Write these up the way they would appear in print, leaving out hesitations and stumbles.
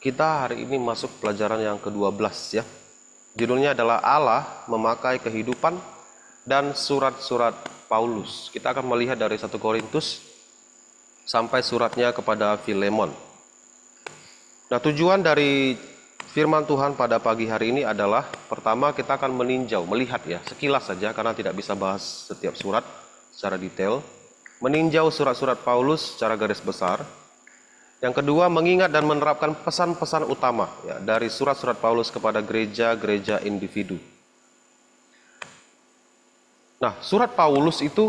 Kita hari ini masuk pelajaran yang ke-12 ya. Judulnya adalah Allah memakai kehidupan dan surat-surat Paulus. Kita akan melihat dari 1 Korintus sampai suratnya kepada Filemon. Nah, tujuan dari firman Tuhan pada pagi hari ini adalah pertama kita akan meninjau, melihat ya, sekilas saja karena tidak bisa bahas setiap surat secara detail. Meninjau surat-surat Paulus secara garis besar. Yang kedua, mengingat dan menerapkan pesan-pesan utama ya, dari surat-surat Paulus kepada gereja-gereja individu. Nah, surat Paulus itu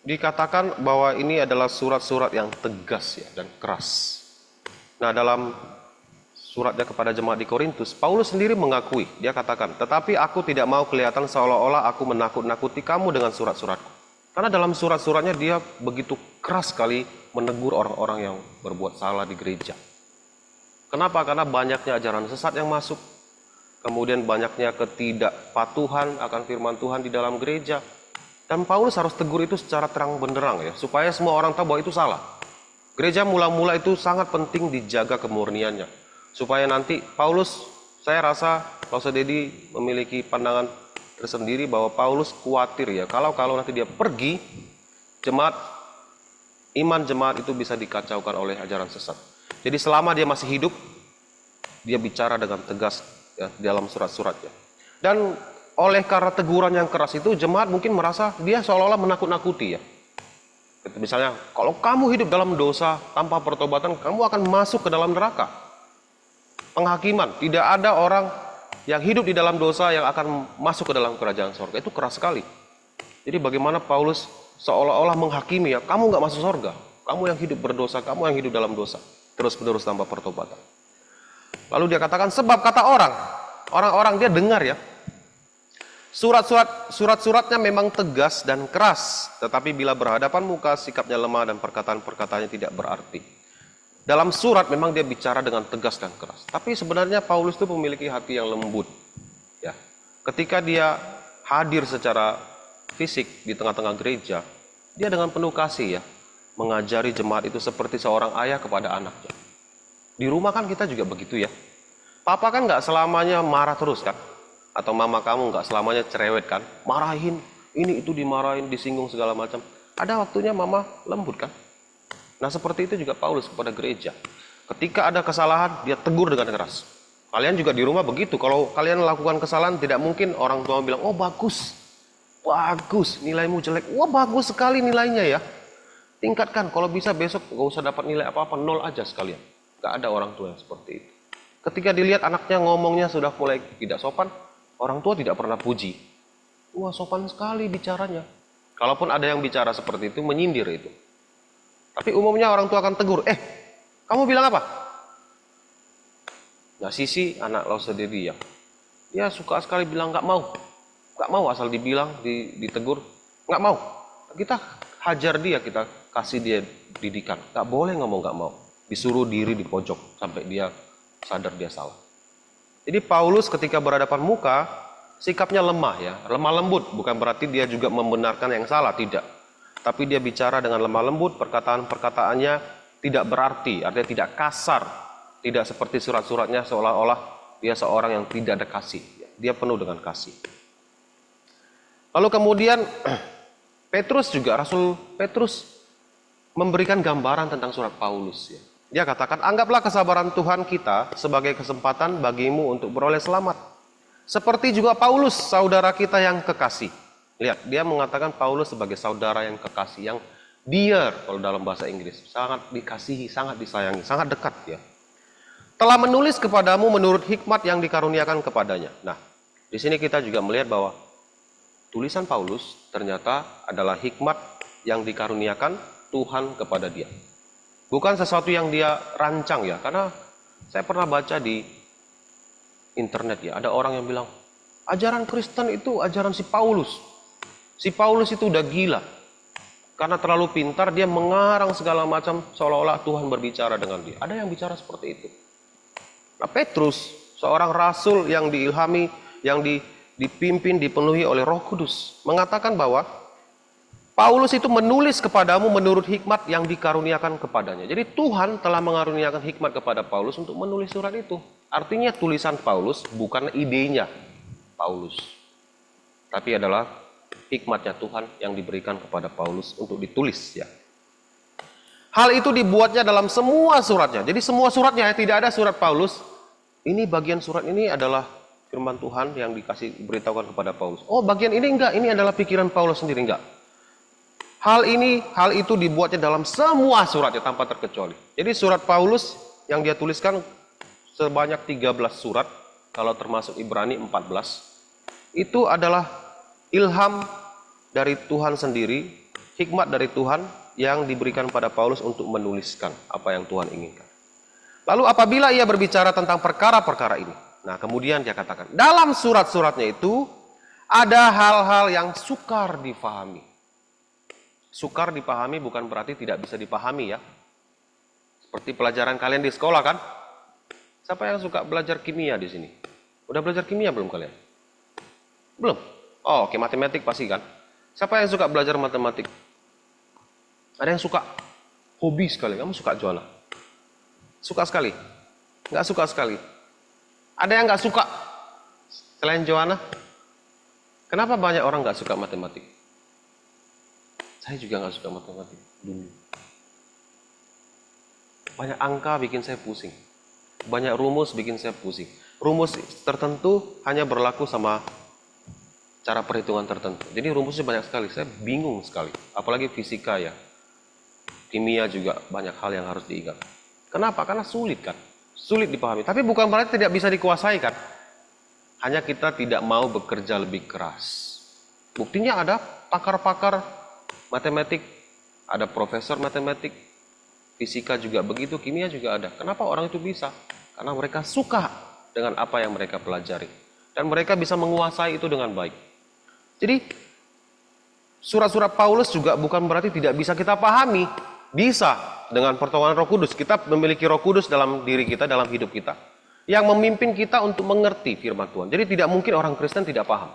dikatakan bahwa ini adalah surat-surat yang tegas ya, dan keras. Nah, dalam suratnya kepada jemaat di Korintus, Paulus sendiri mengakui, dia katakan, tetapi aku tidak mau kelihatan seolah-olah aku menakut-nakuti kamu dengan surat-suratku. Karena dalam surat-suratnya dia begitu keras sekali menegur orang-orang yang berbuat salah di gereja. Kenapa? Karena banyaknya ajaran sesat yang masuk. Kemudian banyaknya ketidakpatuhan akan firman Tuhan di dalam gereja. Dan Paulus harus tegur itu secara terang benderang ya, supaya semua orang tahu bahwa itu salah. Gereja mula-mula itu sangat penting dijaga kemurniannya. Supaya nanti Paulus, saya rasa Pastor Dedi memiliki pandangan tersendiri bahwa Paulus khawatir ya, kalau nanti dia pergi, iman jemaat itu bisa dikacaukan oleh ajaran sesat. Jadi selama dia masih hidup, dia bicara dengan tegas ya, dalam surat-suratnya. Dan oleh karena teguran yang keras itu, jemaat mungkin merasa dia seolah-olah menakut-nakuti ya. Misalnya, kalau kamu hidup dalam dosa tanpa pertobatan, kamu akan masuk ke dalam neraka. Penghakiman, tidak ada orang yang hidup di dalam dosa yang akan masuk ke dalam kerajaan sorga. Itu keras sekali. Jadi bagaimana Paulus seolah-olah menghakimi ya, kamu nggak masuk sorga, kamu yang hidup berdosa, kamu yang hidup dalam dosa, terus-menerus tanpa pertobatan. Lalu dia katakan, sebab kata orang-orang dia dengar ya, surat-suratnya memang tegas dan keras, tetapi bila berhadapan muka sikapnya lemah dan perkataan-perkataannya tidak berarti. Dalam surat memang dia bicara dengan tegas dan keras, tapi sebenarnya Paulus itu memiliki hati yang lembut ya. Ketika dia hadir secara fisik di tengah-tengah gereja, dia dengan penuh kasih ya, mengajari jemaat itu seperti seorang ayah kepada anaknya. Di rumah kan kita juga begitu ya. Papa kan nggak selamanya marah terus kan, atau mama kamu nggak selamanya cerewet kan, marahin, ini itu dimarahin, disinggung segala macam. Ada waktunya mama lembut kan. Nah, seperti itu juga Paulus kepada gereja. Ketika ada kesalahan, dia tegur dengan keras. Kalian juga di rumah begitu. Kalau kalian melakukan kesalahan, tidak mungkin orang tua bilang, oh bagus, nilaimu jelek. Wah, bagus sekali nilainya ya. Tingkatkan, kalau bisa besok gak usah dapat nilai apa-apa, 0 aja sekalian. Gak ada orang tua yang seperti itu. Ketika dilihat anaknya ngomongnya sudah mulai tidak sopan, orang tua tidak pernah puji. Wah, sopan sekali bicaranya. Kalaupun ada yang bicara seperti itu, menyindir itu. Tapi umumnya orang tua akan tegur, kamu bilang apa? Nah, Sisi, anak Pastor Dedi ya, dia suka sekali bilang gak mau asal dibilang, ditegur, gak mau. Kita hajar dia, kita kasih dia didikan, gak boleh ngomong gak mau. Disuruh diri di pojok sampai dia sadar dia salah. Jadi Paulus ketika berhadapan muka, sikapnya lemah ya, lemah lembut, bukan berarti dia juga membenarkan yang salah, tidak. Tapi dia bicara dengan lemah lembut, perkataan-perkataannya tidak berarti, artinya tidak kasar, tidak seperti surat-suratnya seolah-olah dia seorang yang tidak ada kasih. Dia penuh dengan kasih. Lalu kemudian Rasul Petrus memberikan gambaran tentang surat Paulus. Ya. Dia katakan, anggaplah kesabaran Tuhan kita sebagai kesempatan bagimu untuk beroleh selamat. Seperti juga Paulus, saudara kita yang kekasih. Lihat, dia mengatakan Paulus sebagai saudara yang kekasih, yang dear kalau dalam bahasa Inggris, sangat dikasihi, sangat disayangi, sangat dekat ya. Telah menulis kepadamu menurut hikmat yang dikaruniakan kepadanya. Nah, di sini kita juga melihat bahwa tulisan Paulus ternyata adalah hikmat yang dikaruniakan Tuhan kepada dia. Bukan sesuatu yang dia rancang ya, karena saya pernah baca di internet ya, ada orang yang bilang, ajaran Kristen itu ajaran si Paulus. Si Paulus itu udah gila. Karena terlalu pintar, dia mengarang segala macam seolah-olah Tuhan berbicara dengan dia. Ada yang bicara seperti itu. Nah, Petrus, seorang rasul yang diilhami, yang dipimpin, dipenuhi oleh Roh Kudus, mengatakan bahwa Paulus itu menulis kepadamu menurut hikmat yang dikaruniakan kepadanya. Jadi Tuhan telah mengaruniakan hikmat kepada Paulus untuk menulis surat itu. Artinya tulisan Paulus bukan idenya Paulus, tapi adalah hikmatnya Tuhan yang diberikan kepada Paulus untuk ditulis ya. Hal itu dibuatnya dalam semua suratnya. Jadi semua suratnya, tidak ada surat Paulus. Ini bagian surat ini adalah firman Tuhan yang diberitahukan kepada Paulus. Oh, bagian ini enggak, ini adalah pikiran Paulus sendiri, enggak. Hal itu dibuatnya dalam semua suratnya tanpa terkecuali. Jadi surat Paulus yang dia tuliskan sebanyak 13 surat, kalau termasuk Ibrani 14, itu adalah ilham dari Tuhan sendiri, hikmat dari Tuhan yang diberikan pada Paulus untuk menuliskan apa yang Tuhan inginkan. Lalu apabila ia berbicara tentang perkara-perkara ini, nah kemudian dia katakan, dalam surat-suratnya itu ada hal-hal yang sukar difahami. Sukar dipahami bukan berarti tidak bisa dipahami ya. Seperti pelajaran kalian di sekolah kan? Siapa yang suka belajar kimia di sini? Udah belajar kimia belum kalian? Belum? Oh, oke, matematik pasti kan? Siapa yang suka belajar matematik? Ada yang suka? Hobi sekali. Kamu suka Joanna? Suka sekali? Nggak suka sekali? Ada yang nggak suka? Selain Joanna? Kenapa banyak orang nggak suka matematik? Saya juga nggak suka matematik dulu. Banyak angka bikin saya pusing. Banyak rumus bikin saya pusing. Rumus tertentu hanya berlaku sama cara perhitungan tertentu. Jadi rumusnya banyak sekali. Saya bingung sekali. Apalagi fisika ya. Kimia juga banyak hal yang harus diingat. Kenapa? Karena sulit kan. Sulit dipahami. Tapi bukan berarti tidak bisa dikuasai kan. Hanya kita tidak mau bekerja lebih keras. Buktinya ada pakar-pakar matematik, ada profesor matematik, fisika juga begitu, kimia juga ada. Kenapa orang itu bisa? Karena mereka suka dengan apa yang mereka pelajari. Dan mereka bisa menguasai itu dengan baik. Jadi, surat-surat Paulus juga bukan berarti tidak bisa kita pahami. Bisa, dengan pertolongan Roh Kudus. Kita memiliki Roh Kudus dalam diri kita, dalam hidup kita. Yang memimpin kita untuk mengerti firman Tuhan. Jadi tidak mungkin orang Kristen tidak paham.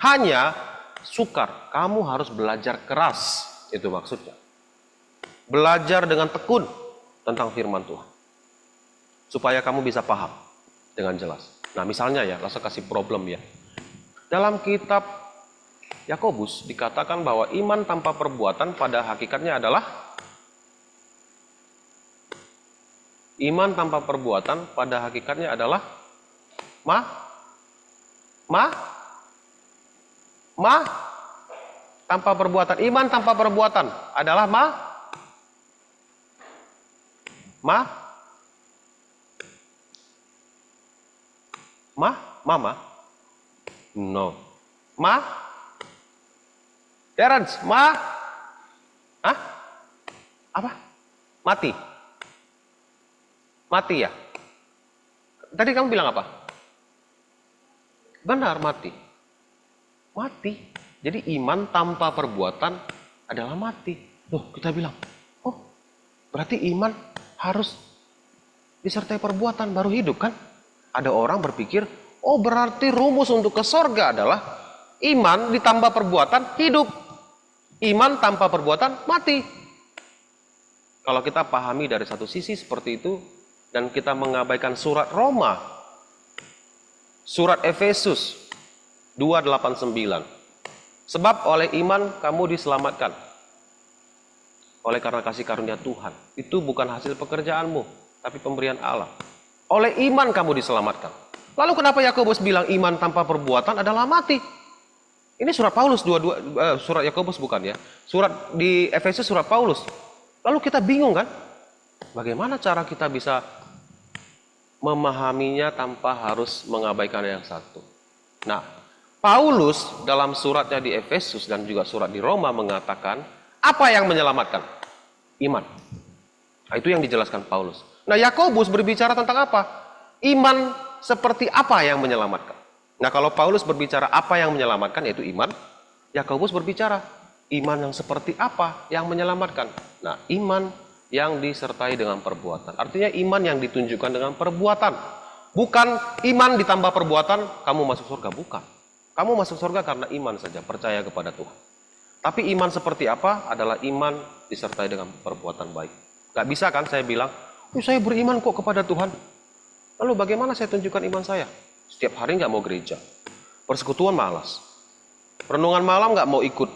Hanya sukar, kamu harus belajar keras, itu maksudnya. Belajar dengan tekun tentang firman Tuhan. Supaya kamu bisa paham dengan jelas. Nah misalnya ya, saya kasih problem ya. Dalam kitab Yakobus dikatakan bahwa iman tanpa perbuatan pada hakikatnya adalah tanpa perbuatan. Iman tanpa perbuatan adalah no. Terence, apa? Mati ya? Tadi kamu bilang apa? Benar, mati. Jadi iman tanpa perbuatan adalah mati. Loh, kita bilang, oh berarti iman harus disertai perbuatan baru hidup kan? Ada orang berpikir, oh berarti rumus untuk ke sorga adalah iman ditambah perbuatan hidup. Iman tanpa perbuatan mati. Kalau kita pahami dari satu sisi seperti itu, dan kita mengabaikan surat Roma, surat Efesus 2:8-9. Sebab oleh iman kamu diselamatkan. Oleh karena kasih karunia Tuhan. Itu bukan hasil pekerjaanmu, tapi pemberian Allah. Oleh iman kamu diselamatkan. Lalu kenapa Yakobus bilang iman tanpa perbuatan adalah mati? Ini surat Paulus, surat Yakobus bukan ya. Surat di Efesus surat Paulus. Lalu kita bingung kan? Bagaimana cara kita bisa memahaminya tanpa harus mengabaikan yang satu? Nah, Paulus dalam suratnya di Efesus dan juga surat di Roma mengatakan apa yang menyelamatkan? Iman. Nah, itu yang dijelaskan Paulus. Nah, Yakobus berbicara tentang apa? Iman seperti apa yang menyelamatkan? Nah, kalau Paulus berbicara apa yang menyelamatkan yaitu iman, Yakobus berbicara iman yang seperti apa yang menyelamatkan. Nah, iman yang disertai dengan perbuatan. Artinya iman yang ditunjukkan dengan perbuatan. Bukan iman ditambah perbuatan kamu masuk surga, bukan. Kamu masuk surga karena iman saja, percaya kepada Tuhan. Tapi iman seperti apa adalah iman disertai dengan perbuatan baik. Gak bisa kan saya bilang, saya beriman kok kepada Tuhan. Lalu bagaimana saya tunjukkan iman saya? Setiap hari nggak mau gereja. Persekutuan malas. Renungan malam nggak mau ikut.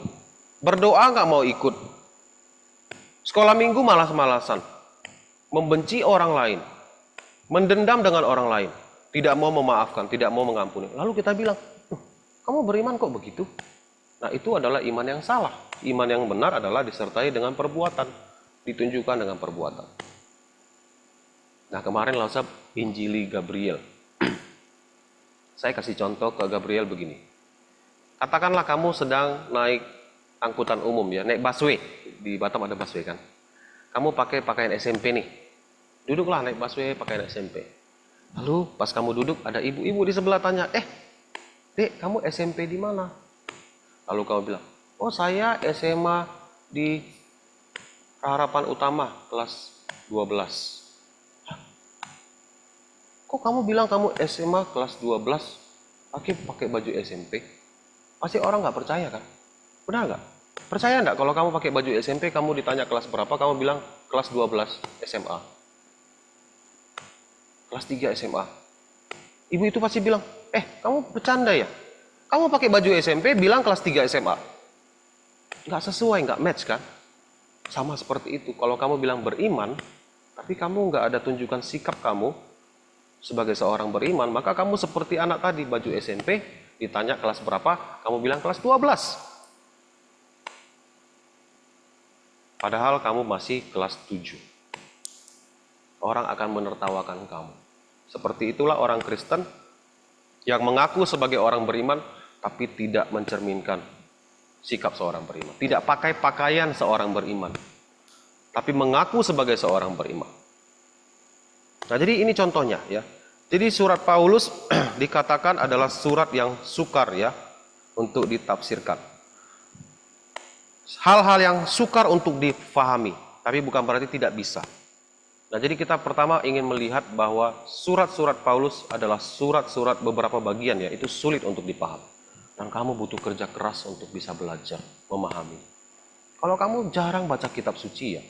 Berdoa nggak mau ikut. Sekolah minggu malas-malasan. Membenci orang lain. Mendendam dengan orang lain. Tidak mau memaafkan, tidak mau mengampuni. Lalu kita bilang, kamu beriman kok begitu? Nah, itu adalah iman yang salah. Iman yang benar adalah disertai dengan perbuatan. Ditunjukkan dengan perbuatan. Nah, kemarin Lausa Injili Gabriel. Saya kasih contoh ke Gabriel begini. Katakanlah kamu sedang naik angkutan umum ya, naik busway. Di Batam ada busway kan. Kamu pakai pakaian SMP nih. Duduklah naik busway pakaian SMP. Lalu pas kamu duduk ada ibu-ibu di sebelah tanya, Dek, kamu SMP di mana? Lalu kamu bilang, oh saya SMA di Harapan Utama kelas 12. Kok kamu bilang kamu SMA kelas 12 pakai baju SMP? Pasti orang nggak percaya kan? Benar nggak? Percaya nggak kalau kamu pakai baju SMP, kamu ditanya kelas berapa, kamu bilang kelas 12 SMA. Kelas 3 SMA. Ibu itu pasti bilang, kamu bercanda ya? Kamu pakai baju SMP, bilang kelas 3 SMA. Nggak sesuai, nggak match kan? Sama seperti itu, kalau kamu bilang beriman, tapi kamu nggak ada tunjukkan sikap kamu, sebagai seorang beriman, maka kamu seperti anak tadi, baju SMP, ditanya kelas berapa, kamu bilang kelas 12. Padahal kamu masih kelas 7. Orang akan menertawakan kamu. Seperti itulah orang Kristen yang mengaku sebagai orang beriman, tapi tidak mencerminkan sikap seorang beriman. Tidak pakai pakaian seorang beriman, tapi mengaku sebagai seorang beriman. Nah, jadi ini contohnya ya. Jadi surat Paulus dikatakan adalah surat yang sukar ya untuk ditafsirkan. Hal-hal yang sukar untuk difahami, tapi bukan berarti tidak bisa. Nah, jadi kita pertama ingin melihat bahwa surat-surat Paulus adalah surat-surat beberapa bagian ya, itu sulit untuk dipahami. Dan kamu butuh kerja keras untuk bisa belajar, memahami. Kalau kamu jarang baca kitab suci ya,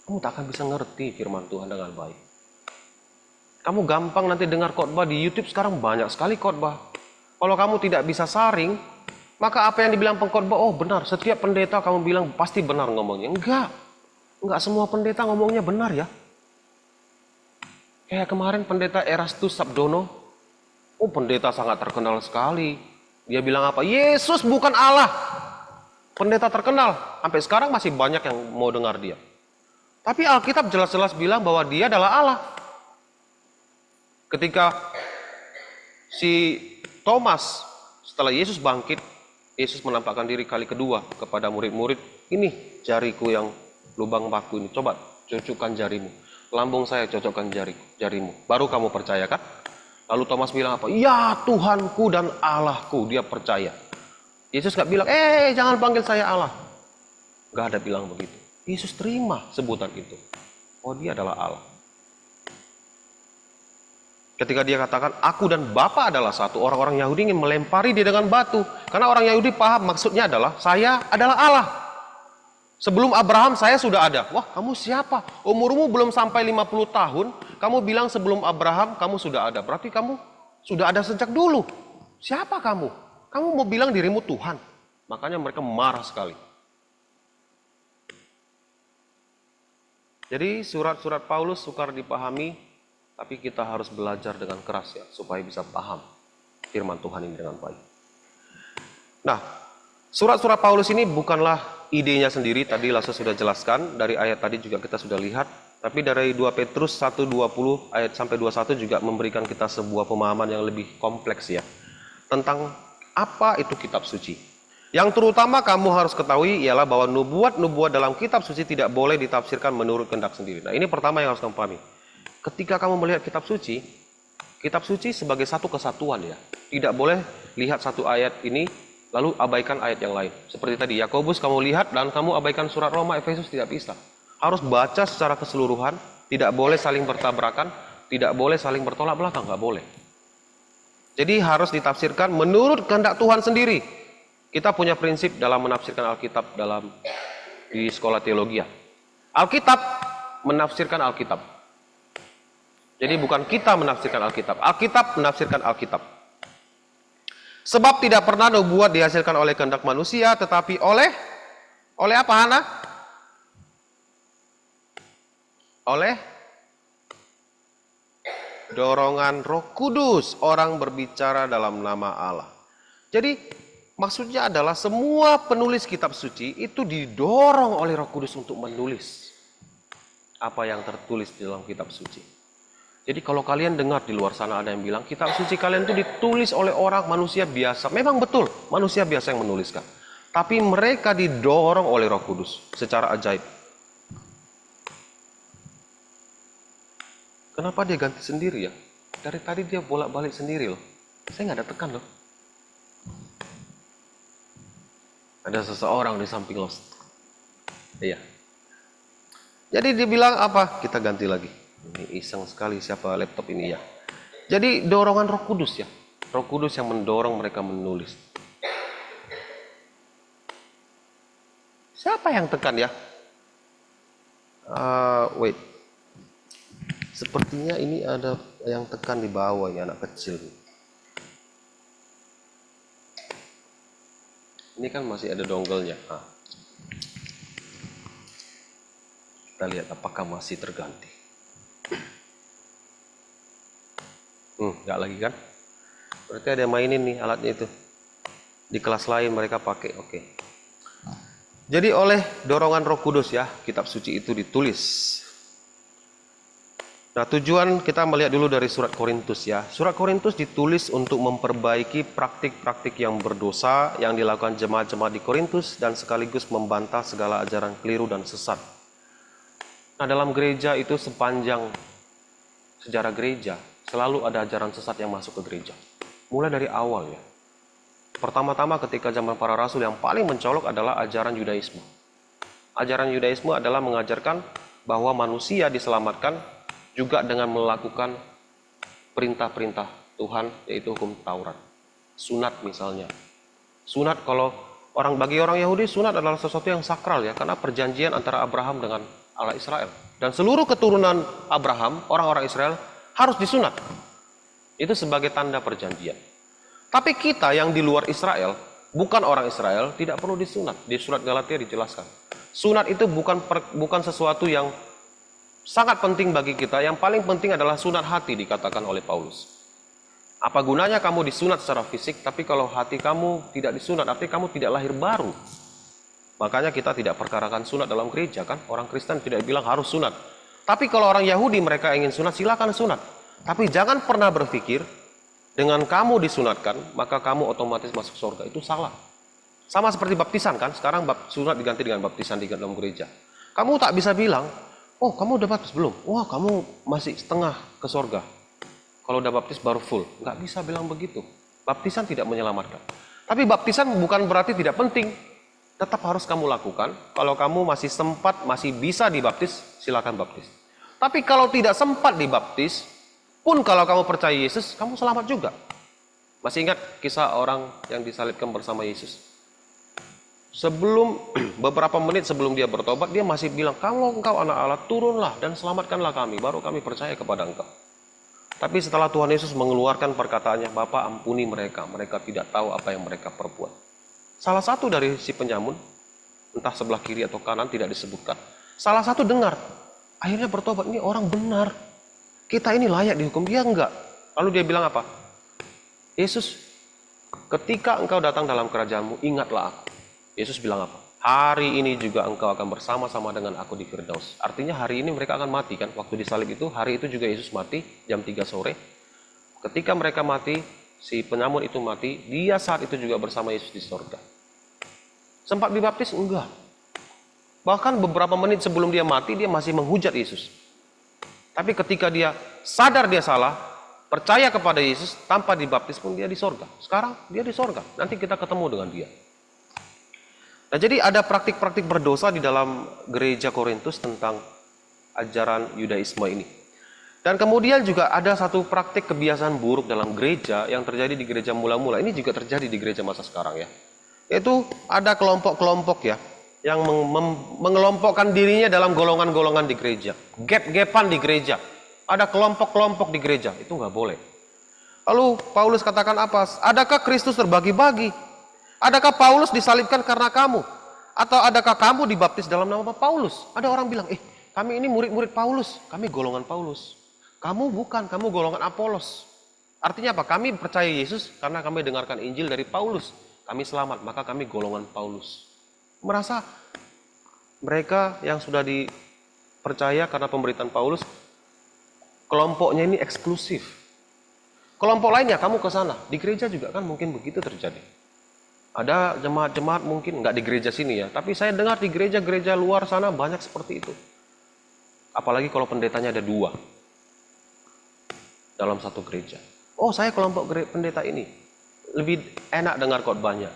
kamu tak akan bisa ngerti firman Tuhan dengan baik. Kamu gampang nanti dengar khotbah di YouTube, sekarang banyak sekali khotbah. Kalau kamu tidak bisa saring, maka apa yang dibilang pengkhotbah, oh benar, setiap pendeta kamu bilang pasti benar ngomongnya. Enggak semua pendeta ngomongnya benar ya. Kayak kemarin pendeta Erastus Sabdono, pendeta sangat terkenal sekali. Dia bilang apa? Yesus bukan Allah. Pendeta terkenal, sampai sekarang masih banyak yang mau dengar dia. Tapi Alkitab jelas-jelas bilang bahwa dia adalah Allah. Ketika si Thomas setelah Yesus bangkit, Yesus menampakkan diri kali kedua kepada murid-murid. Ini jariku yang lubang paku ini, coba cocokkan jarimu. Lambung saya cocokkan jarimu. Baru kamu percaya kan? Lalu Thomas bilang apa? Ya Tuhanku dan Allahku, dia percaya. Yesus gak bilang, jangan panggil saya Allah. Gak ada bilang begitu. Yesus terima sebutan itu. Oh, dia adalah Allah. Ketika dia katakan, aku dan Bapa adalah satu, orang-orang Yahudi ingin melempari dia dengan batu. Karena orang Yahudi paham maksudnya adalah, saya adalah Allah. Sebelum Abraham saya sudah ada. Wah, kamu siapa? Umurmu belum sampai 50 tahun, kamu bilang sebelum Abraham kamu sudah ada. Berarti kamu sudah ada sejak dulu. Siapa kamu? Kamu mau bilang dirimu Tuhan. Makanya mereka marah sekali. Jadi surat-surat Paulus sukar dipahami, tapi kita harus belajar dengan keras ya, supaya bisa paham firman Tuhan ini dengan baik. Nah, surat-surat Paulus ini bukanlah idenya sendiri, tadi Lasa sudah jelaskan, dari ayat tadi juga kita sudah lihat, tapi dari 2 Petrus 1:20 ayat sampai 21 juga memberikan kita sebuah pemahaman yang lebih kompleks ya, tentang apa itu kitab suci. Yang terutama kamu harus ketahui ialah bahwa nubuat-nubuat dalam kitab suci tidak boleh ditafsirkan menurut kehendak sendiri. Nah, ini pertama yang harus kamu pahami. Ketika kamu melihat kitab suci sebagai satu kesatuan ya. Tidak boleh lihat satu ayat ini lalu abaikan ayat yang lain. Seperti tadi Yakobus kamu lihat dan kamu abaikan surat Roma, Efesus, tidak bisa. Harus baca secara keseluruhan, tidak boleh saling bertabrakan, tidak boleh saling bertolak belakang, nggak boleh. Jadi harus ditafsirkan menurut kehendak Tuhan sendiri. Kita punya prinsip dalam menafsirkan Alkitab di sekolah teologi ya. Alkitab menafsirkan Alkitab. Jadi bukan kita menafsirkan Alkitab, Alkitab menafsirkan Alkitab. Sebab tidak pernah nubuat dihasilkan oleh kehendak manusia, tetapi oleh apa, Hana? Oleh dorongan Roh Kudus, orang berbicara dalam nama Allah. Jadi maksudnya adalah semua penulis kitab suci itu didorong oleh Roh Kudus untuk menulis apa yang tertulis di dalam kitab suci. Jadi kalau kalian dengar di luar sana ada yang bilang kitab suci kalian itu ditulis oleh orang manusia biasa. Memang betul, manusia biasa yang menuliskan. Tapi mereka didorong oleh Roh Kudus secara ajaib. Kenapa dia ganti sendiri ya? Dari tadi dia bolak-balik sendiri loh. Saya nggak ada tekan loh. Ada seseorang di samping Lost. Iya. Jadi dia bilang apa? Kita ganti lagi. Ini iseng sekali siapa laptop ini ya. Jadi dorongan Roh Kudus ya. Roh Kudus yang mendorong mereka menulis. Siapa yang tekan ya? Wait. Sepertinya ini ada yang tekan di bawah, ini anak kecil. Ini kan masih ada dongle-nya. Kita lihat apakah masih terganti. Nggak lagi kan? Berarti ada yang mainin nih alatnya itu. Di kelas lain mereka pakai, oke. Jadi oleh dorongan Roh Kudus ya, kitab suci itu ditulis. Nah, tujuan kita melihat dulu dari surat Korintus ya. Surat Korintus ditulis untuk memperbaiki praktik-praktik yang berdosa yang dilakukan jemaat-jemaat di Korintus dan sekaligus membantah segala ajaran keliru dan sesat. Nah, dalam gereja itu sepanjang sejarah gereja selalu ada ajaran sesat yang masuk ke gereja. Mulai dari awal ya. Pertama-tama ketika zaman para rasul yang paling mencolok adalah ajaran Yudaisme. Ajaran Yudaisme adalah mengajarkan bahwa manusia diselamatkan juga dengan melakukan perintah-perintah Tuhan, yaitu hukum Taurat. Sunat misalnya. Sunat bagi orang Yahudi, sunat adalah sesuatu yang sakral ya, karena perjanjian antara Abraham dengan Allah Israel. Dan seluruh keturunan Abraham, orang-orang Israel, harus disunat. Itu sebagai tanda perjanjian. Tapi kita yang di luar Israel, bukan orang Israel, tidak perlu disunat. Di surat Galatia dijelaskan. Sunat itu bukan sesuatu yang sangat penting bagi kita. Yang paling penting adalah sunat hati, dikatakan oleh Paulus. Apa gunanya kamu disunat secara fisik, tapi kalau hati kamu tidak disunat, artinya kamu tidak lahir baru. Makanya kita tidak perkarakan sunat dalam gereja kan. Orang Kristen tidak bilang harus sunat. Tapi kalau orang Yahudi mereka ingin sunat, silakan sunat. Tapi jangan pernah berpikir dengan kamu disunatkan, maka kamu otomatis masuk surga. Itu salah. Sama seperti baptisan kan. Sekarang sunat diganti dengan baptisan di dalam gereja. Kamu tak bisa bilang, oh kamu udah baptis belum? Wah kamu masih setengah ke surga. Kalau udah baptis baru full. Nggak bisa bilang begitu. Baptisan tidak menyelamatkan. Tapi baptisan bukan berarti tidak penting. Tetap harus kamu lakukan. Kalau kamu masih sempat, masih bisa dibaptis, silakan baptis. Tapi kalau tidak sempat dibaptis, pun kalau kamu percaya Yesus, kamu selamat juga. Masih ingat kisah orang yang disalibkan bersama Yesus? Beberapa menit sebelum dia bertobat, dia masih bilang, kalau engkau anak Allah, turunlah dan selamatkanlah kami, baru kami percaya kepada engkau. Tapi setelah Tuhan Yesus mengeluarkan perkataannya, Bapa ampuni mereka, mereka tidak tahu apa yang mereka perbuat. Salah satu dari si penyamun, entah sebelah kiri atau kanan tidak disebutkan. Salah satu dengar, akhirnya bertobat, ini orang benar. Kita ini layak dihukum, dia enggak. Lalu dia bilang apa? Yesus, ketika engkau datang dalam kerajaanmu, ingatlah aku. Yesus bilang apa? Hari ini juga engkau akan bersama-sama dengan aku di Firdaus. Artinya hari ini mereka akan mati kan? Waktu disalib itu, hari itu juga Yesus mati, jam 3 sore. Ketika mereka mati, si penyamun itu mati, dia saat itu juga bersama Yesus di surga. Sempat dibaptis? Enggak. Bahkan beberapa menit sebelum dia mati, dia masih menghujat Yesus. Tapi ketika dia sadar dia salah, percaya kepada Yesus, tanpa dibaptis pun dia di surga. Sekarang dia di surga, nanti kita ketemu dengan dia. Nah jadi ada praktik-praktik berdosa di dalam gereja Korintus tentang ajaran Yudaisme ini. Dan kemudian juga ada satu praktik kebiasaan buruk dalam gereja yang terjadi di gereja mula-mula. Ini juga terjadi di gereja masa sekarang ya. Yaitu ada kelompok-kelompok ya, yang mengelompokkan dirinya dalam golongan-golongan di gereja. Gap-gapan di gereja. Ada kelompok-kelompok di gereja, itu nggak boleh. Lalu Paulus katakan apa? Adakah Kristus terbagi-bagi? Adakah Paulus disalibkan karena kamu? Atau adakah kamu dibaptis dalam nama Paulus? Ada orang bilang, kami ini murid-murid Paulus, kami golongan Paulus. Kamu bukan, kamu golongan Apolos. Artinya apa? Kami percaya Yesus karena kami dengarkan Injil dari Paulus. Kami selamat, maka kami golongan Paulus. Merasa mereka yang sudah dipercaya karena pemberitaan Paulus, kelompoknya ini eksklusif. Kelompok lainnya, kamu ke sana. Di gereja juga kan mungkin begitu terjadi. Ada jemaat-jemaat mungkin, nggak di gereja sini ya, tapi saya dengar di gereja-gereja luar sana banyak seperti itu. Apalagi kalau pendetanya ada 2 dalam satu gereja. Oh, saya kelompok pendeta ini, lebih enak dengar khotbahnya.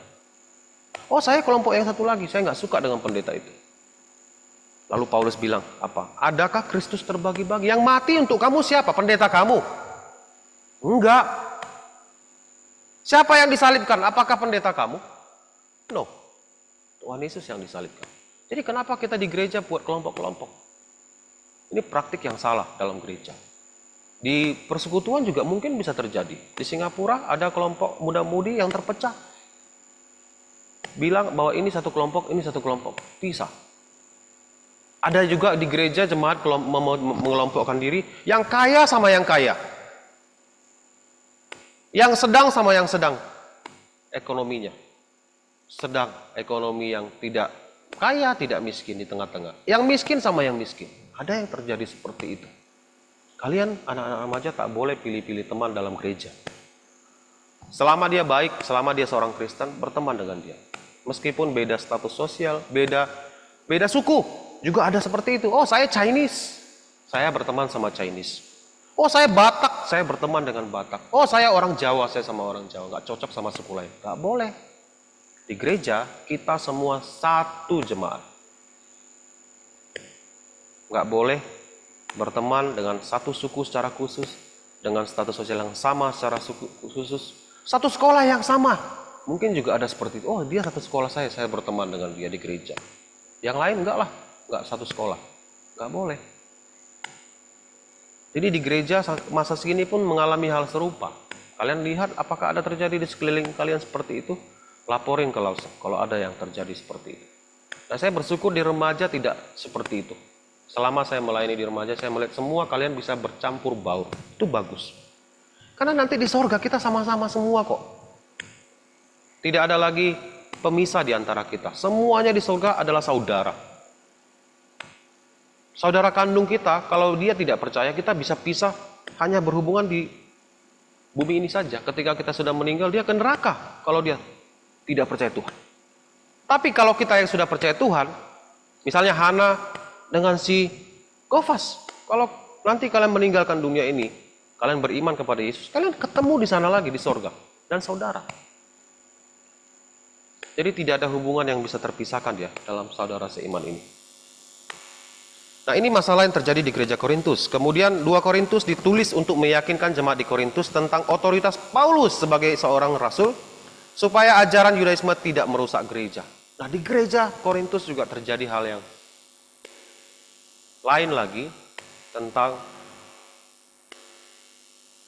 Oh, saya kelompok yang satu lagi, saya nggak suka dengan pendeta itu. Lalu Paulus bilang, apa? Adakah Kristus terbagi-bagi? Yang mati untuk kamu siapa? Pendeta kamu? Enggak. Siapa yang disalibkan? Apakah pendeta kamu? No. Tuhan Yesus yang disalibkan. Jadi kenapa kita di gereja buat kelompok-kelompok? Ini praktik yang salah dalam gereja. Di persekutuan juga mungkin bisa terjadi. Di Singapura ada kelompok muda-mudi yang terpecah. Bilang bahwa ini satu kelompok, ini satu kelompok. Pisah. Ada juga di gereja jemaat mengelompokkan diri, yang kaya sama yang kaya. Yang sedang sama yang sedang ekonominya. Sedang ekonomi yang tidak kaya, tidak miskin di tengah-tengah. Yang miskin sama yang miskin. Ada yang terjadi seperti itu. Kalian anak-anak remaja tak boleh pilih-pilih teman dalam gereja. Selama dia baik, selama dia seorang Kristen, berteman dengan dia. Meskipun beda status sosial, beda suku, juga ada seperti itu. Oh, saya Chinese, saya berteman sama Chinese. Oh, saya Batak, saya berteman dengan Batak. Oh, saya orang Jawa, saya sama orang Jawa. Nggak cocok sama suku lain. Nggak boleh. Di gereja, kita semua satu jemaat. Nggak boleh berteman dengan satu suku secara khusus, dengan status sosial yang sama secara khusus, satu sekolah yang sama. Mungkin juga ada seperti itu. Oh, dia satu sekolah saya berteman dengan dia di gereja. Yang lain enggak lah, enggak satu sekolah. Enggak boleh. Jadi di gereja masa segini pun mengalami hal serupa. Kalian lihat apakah ada terjadi di sekeliling kalian seperti itu? Laporin kalau ada yang terjadi seperti itu. Nah, saya bersyukur di remaja tidak seperti itu. Selama saya melayani di remaja, saya melihat semua kalian bisa bercampur baur. Itu bagus. Karena nanti di sorga kita sama-sama semua kok. Tidak ada lagi pemisah di antara kita. Semuanya di sorga adalah saudara. Saudara kandung kita, kalau dia tidak percaya, kita bisa pisah hanya berhubungan di bumi ini saja. Ketika kita sudah meninggal, dia ke neraka kalau dia tidak percaya Tuhan. Tapi kalau kita yang sudah percaya Tuhan, misalnya Hana dengan si Gofas, kalau nanti kalian meninggalkan dunia ini, kalian beriman kepada Yesus, kalian ketemu di sana lagi di sorga dan saudara. Jadi tidak ada hubungan yang bisa terpisahkan ya dalam saudara seiman ini. Nah, ini masalah yang terjadi di gereja Korintus. Kemudian 2 Korintus ditulis untuk meyakinkan jemaat di Korintus tentang otoritas Paulus sebagai seorang rasul, supaya ajaran Yudaisme tidak merusak gereja. Nah, di gereja Korintus juga terjadi hal yang lain lagi tentang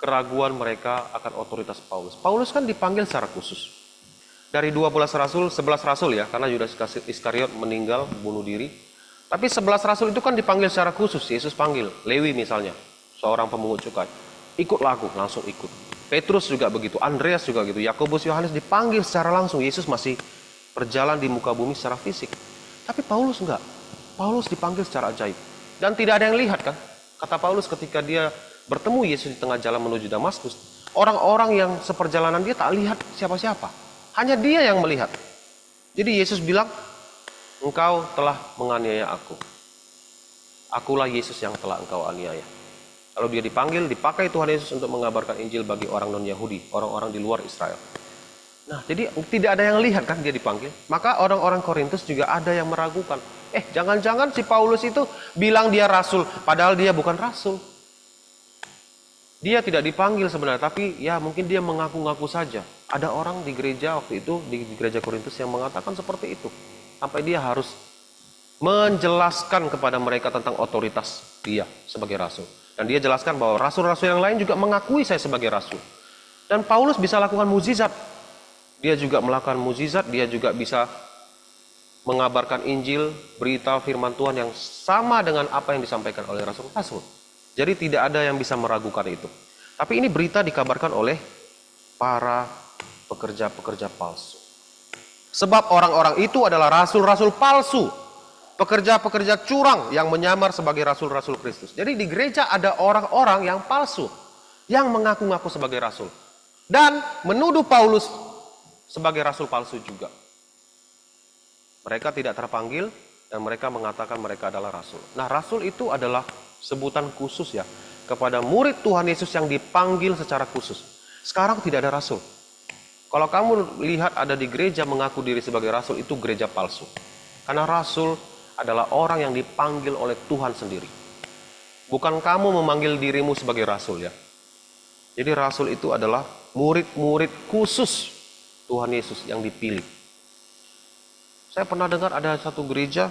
keraguan mereka akan otoritas Paulus. Paulus kan dipanggil secara khusus. Dari 12 rasul, 11 rasul ya, karena Yudas Iskariot meninggal, bunuh diri. Tapi 11 rasul itu kan dipanggil secara khusus. Yesus panggil, Lewi misalnya, seorang pemungut cukai. Ikutlah aku, langsung ikut. Petrus juga begitu, Andreas juga gitu, Yakobus, Yohanes dipanggil secara langsung. Yesus masih berjalan di muka bumi secara fisik. Tapi Paulus enggak. Paulus dipanggil secara ajaib. Dan tidak ada yang lihat kan. Kata Paulus ketika dia bertemu Yesus di tengah jalan menuju Damaskus, orang-orang yang seperjalanan dia tak lihat siapa-siapa. Hanya dia yang melihat. Jadi Yesus bilang, engkau telah menganiaya aku. Akulah Yesus yang telah engkau aniaya. Lalu dia dipanggil, dipakai Tuhan Yesus untuk mengabarkan Injil bagi orang non-Yahudi, orang-orang di luar Israel. Nah, jadi tidak ada yang lihat kan dia dipanggil. Maka orang-orang Korintus juga ada yang meragukan. Jangan-jangan si Paulus itu bilang dia rasul, padahal dia bukan rasul. Dia tidak dipanggil sebenarnya, tapi ya mungkin dia mengaku-ngaku saja. Ada orang di gereja waktu itu, di gereja Korintus yang mengatakan seperti itu. Sampai dia harus menjelaskan kepada mereka tentang otoritas dia sebagai rasul. Dan dia jelaskan bahwa rasul-rasul yang lain juga mengakui saya sebagai rasul. Dan Paulus bisa lakukan mukjizat. Dia juga melakukan mukjizat, dia juga bisa mengabarkan Injil, berita firman Tuhan yang sama dengan apa yang disampaikan oleh rasul-rasul. Jadi tidak ada yang bisa meragukan itu. Tapi ini berita dikabarkan oleh para pekerja-pekerja palsu. Sebab orang-orang itu adalah rasul-rasul palsu, pekerja-pekerja curang yang menyamar sebagai rasul-rasul Kristus. Jadi di gereja ada orang-orang yang palsu, yang mengaku-ngaku sebagai rasul. Dan menuduh Paulus sebagai rasul palsu juga. Mereka tidak terpanggil dan mereka mengatakan mereka adalah rasul. Nah, rasul itu adalah sebutan khusus ya kepada murid Tuhan Yesus yang dipanggil secara khusus. Sekarang tidak ada rasul. Kalau kamu lihat ada di gereja mengaku diri sebagai rasul, itu gereja palsu. Karena rasul adalah orang yang dipanggil oleh Tuhan sendiri. Bukan kamu memanggil dirimu sebagai rasul ya. Jadi rasul itu adalah murid-murid khusus Tuhan Yesus yang dipilih. Saya pernah dengar ada satu gereja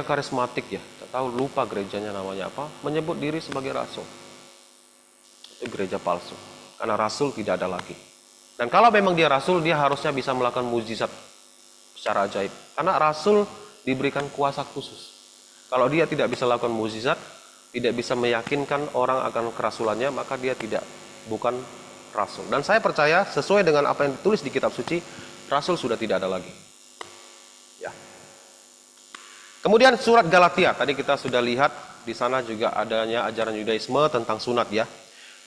karismatik ya, tak tahu lupa gerejanya namanya apa, menyebut diri sebagai rasul. Itu gereja palsu, karena rasul tidak ada lagi. Dan kalau memang dia rasul, dia harusnya bisa melakukan mukjizat secara ajaib, karena rasul diberikan kuasa khusus. Kalau dia tidak bisa lakukan mukjizat, tidak bisa meyakinkan orang akan kerasulannya, maka dia bukan rasul. Dan saya percaya sesuai dengan apa yang ditulis di kitab suci, rasul sudah tidak ada lagi. Ya. Kemudian surat Galatia, tadi kita sudah lihat di sana juga adanya ajaran Yudaisme tentang sunat ya.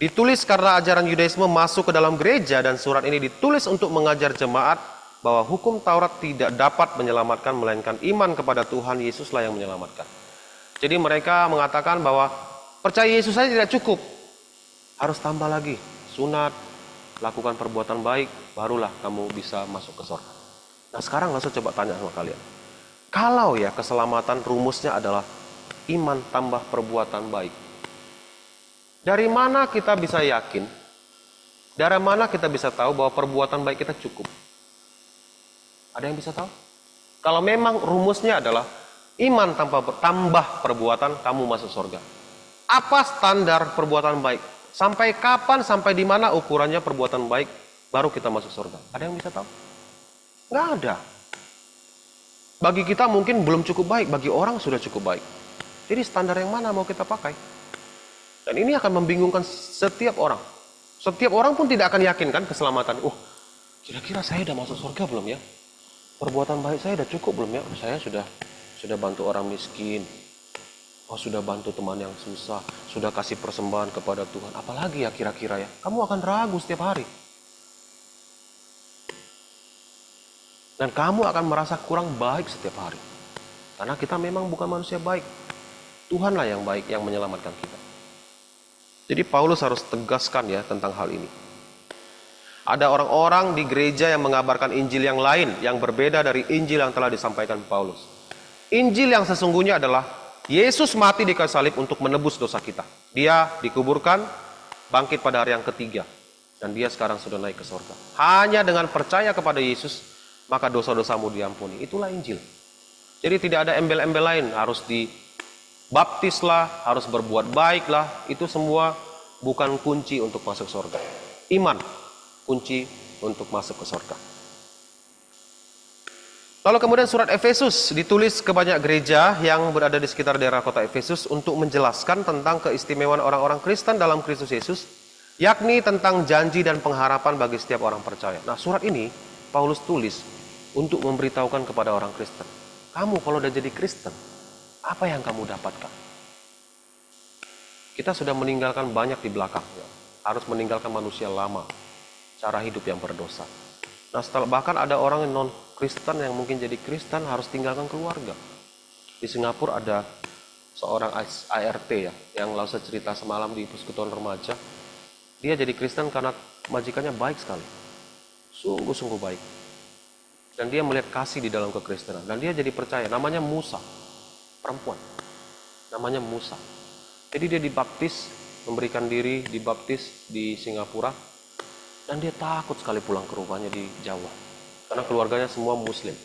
Ditulis karena ajaran Yudaisme masuk ke dalam gereja dan surat ini ditulis untuk mengajar jemaat bahwa hukum Taurat tidak dapat menyelamatkan melainkan iman kepada Tuhan Yesuslah yang menyelamatkan. Jadi mereka mengatakan bahwa percaya Yesus saja tidak cukup. Harus tambah lagi sunat, lakukan perbuatan baik, barulah kamu bisa masuk ke surga. Nah sekarang langsung coba tanya sama kalian. Kalau ya keselamatan rumusnya adalah iman tambah perbuatan baik. Dari mana kita bisa yakin? Dari mana kita bisa tahu bahwa perbuatan baik kita cukup? Ada yang bisa tahu? Kalau memang rumusnya adalah iman tambah perbuatan kamu masuk surga. Apa standar perbuatan baik? Sampai kapan, sampai di mana ukurannya perbuatan baik baru kita masuk surga? Ada yang bisa tahu? Nggak ada. Bagi kita mungkin belum cukup baik, bagi orang sudah cukup baik. Jadi standar yang mana mau kita pakai? Dan ini akan membingungkan setiap orang. Setiap orang pun tidak akan yakin kan keselamatan. Kira-kira saya sudah masuk surga belum ya? Perbuatan baik saya sudah cukup belum ya? Saya sudah bantu orang miskin. Sudah bantu teman yang susah. Sudah kasih persembahan kepada Tuhan. Apalagi ya kira-kira ya? Kamu akan ragu setiap hari. Dan kamu akan merasa kurang baik setiap hari. Karena kita memang bukan manusia baik. Tuhanlah yang baik yang menyelamatkan kita. Jadi Paulus harus tegaskan ya tentang hal ini. Ada orang-orang di gereja yang mengabarkan Injil yang lain, yang berbeda dari Injil yang telah disampaikan Paulus. Injil yang sesungguhnya adalah Yesus mati di kayu salib untuk menebus dosa kita. Dia dikuburkan, bangkit pada hari yang ketiga. Dan dia sekarang sudah naik ke surga. Hanya dengan percaya kepada Yesus, maka dosa-dosamu diampuni. Itulah Injil. Jadi tidak ada embel-embel lain, harus dibaptislah, harus berbuat baiklah. Itu semua bukan kunci untuk masuk surga. Iman, kunci untuk masuk ke surga. Lalu kemudian surat Efesus ditulis ke banyak gereja yang berada di sekitar daerah kota Efesus untuk menjelaskan tentang keistimewaan orang-orang Kristen dalam Kristus Yesus, yakni tentang janji dan pengharapan bagi setiap orang percaya. Nah surat ini Paulus tulis untuk memberitahukan kepada orang Kristen. Kamu kalau udah jadi Kristen, apa yang kamu dapatkan? Kita sudah meninggalkan banyak di belakang. Ya. Harus meninggalkan manusia lama. Cara hidup yang berdosa. Nah bahkan ada orang yang non-Kristen yang mungkin jadi Kristen harus tinggalkan keluarga. Di Singapura ada seorang ART ya, yang langsung cerita semalam di persekutuan remaja. Dia jadi Kristen karena majikannya baik sekali. Sungguh-sungguh baik. Dan dia melihat kasih di dalam kekristenan. Dan dia jadi percaya. Namanya Musa. Perempuan. Namanya Musa. Jadi dia dibaptis. Memberikan diri dibaptis di Singapura. Dan dia takut sekali pulang ke rumahnya di Jawa. Karena keluarganya semua Muslim.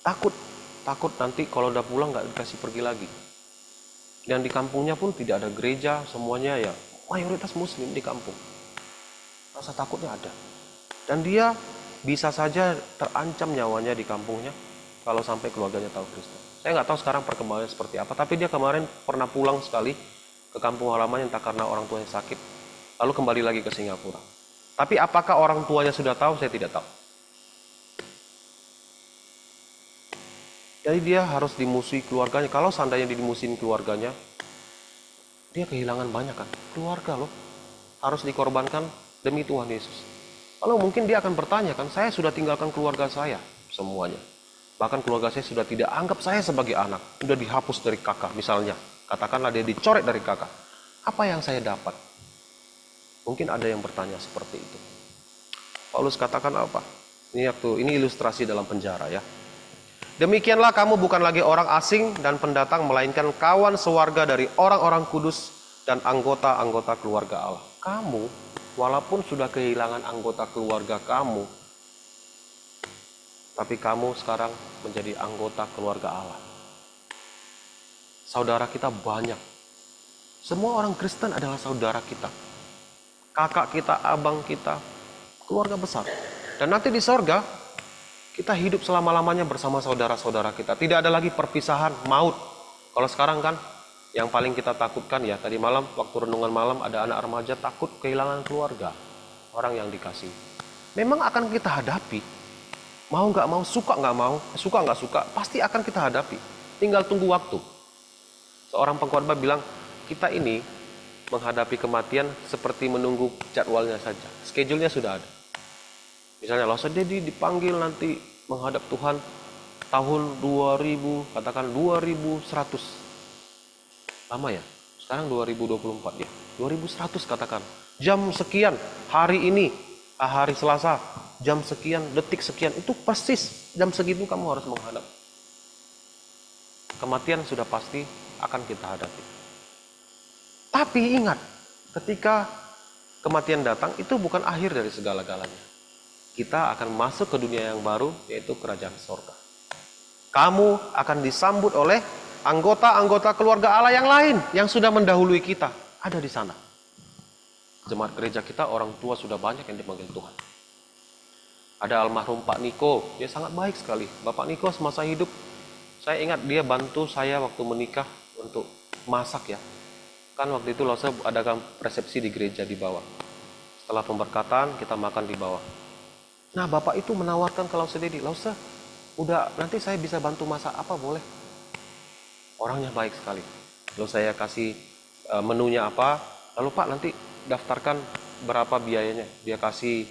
Takut nanti kalau udah pulang nggak dikasih pergi lagi. Dan di kampungnya pun tidak ada gereja, semuanya ya mayoritas Muslim di kampung. Rasa takutnya ada. Dan dia bisa saja terancam nyawanya di kampungnya kalau sampai keluarganya tahu Kristen. Saya nggak tahu sekarang perkembangannya seperti apa, tapi dia kemarin pernah pulang sekali ke kampung halamannya entah karena orang tuanya sakit, lalu kembali lagi ke Singapura. Tapi apakah orang tuanya sudah tahu? Saya tidak tahu. Jadi dia harus dimusuhi keluarganya. Kalau seandainya dimusuhin keluarganya, dia kehilangan banyak kan. Keluarga loh, harus dikorbankan demi Tuhan Yesus. Lalu mungkin dia akan bertanya kan, saya sudah tinggalkan keluarga saya semuanya. Bahkan keluarga saya sudah tidak anggap saya sebagai anak. Sudah dihapus dari kakak misalnya. Katakanlah dia dicoret dari kakak. Apa yang saya dapat? Mungkin ada yang bertanya seperti itu. Paulus katakan apa? Ini ilustrasi dalam penjara ya. Demikianlah kamu bukan lagi orang asing dan pendatang, melainkan kawan sewarga dari orang-orang kudus dan anggota-anggota keluarga Allah. Kamu, walaupun sudah kehilangan anggota keluarga kamu, tapi kamu sekarang menjadi anggota keluarga Allah. Saudara kita banyak. Semua orang Kristen adalah saudara kita. Kakak kita, abang kita, keluarga besar. Dan nanti di sorga, kita hidup selama-lamanya bersama saudara-saudara kita. Tidak ada lagi perpisahan, maut. Kalau sekarang kan, yang paling kita takutkan ya, tadi malam, waktu renungan malam, ada anak remaja takut kehilangan keluarga. Orang yang dikasih. Memang akan kita hadapi. Mau nggak mau, suka nggak suka, pasti akan kita hadapi. Tinggal tunggu waktu. Seorang pengkhotbah bilang, kita ini menghadapi kematian seperti menunggu jadwalnya saja. Schedule-nya sudah ada. Misalnya, kalau Dedi dipanggil nanti menghadap Tuhan tahun 2000, katakan 2100. Lama ya? Sekarang 2024 ya. 2100 katakan. Jam sekian, hari ini, hari Selasa, jam sekian, detik sekian, itu persis jam segitu kamu harus menghadap. Kematian sudah pasti akan kita hadapi. Tapi ingat, ketika kematian datang, itu bukan akhir dari segala-galanya. Kita akan masuk ke dunia yang baru, yaitu kerajaan sorga. Kamu akan disambut oleh anggota-anggota keluarga Allah yang lain, yang sudah mendahului kita, ada di sana. Jemaat gereja kita, orang tua sudah banyak yang dipanggil Tuhan. Ada almarhum Pak Niko, dia sangat baik sekali. Bapak Niko semasa hidup, saya ingat dia bantu saya waktu menikah untuk masak ya. Kan waktu itu Lause adakan resepsi di gereja di bawah. Setelah pemberkatan, kita makan di bawah. Nah, Bapak itu menawarkan ke Lause Dedi, Lause, udah nanti saya bisa bantu masak apa boleh? Orangnya baik sekali. Lalu saya kasih menunya apa, lalu Pak nanti daftarkan berapa biayanya. Dia kasih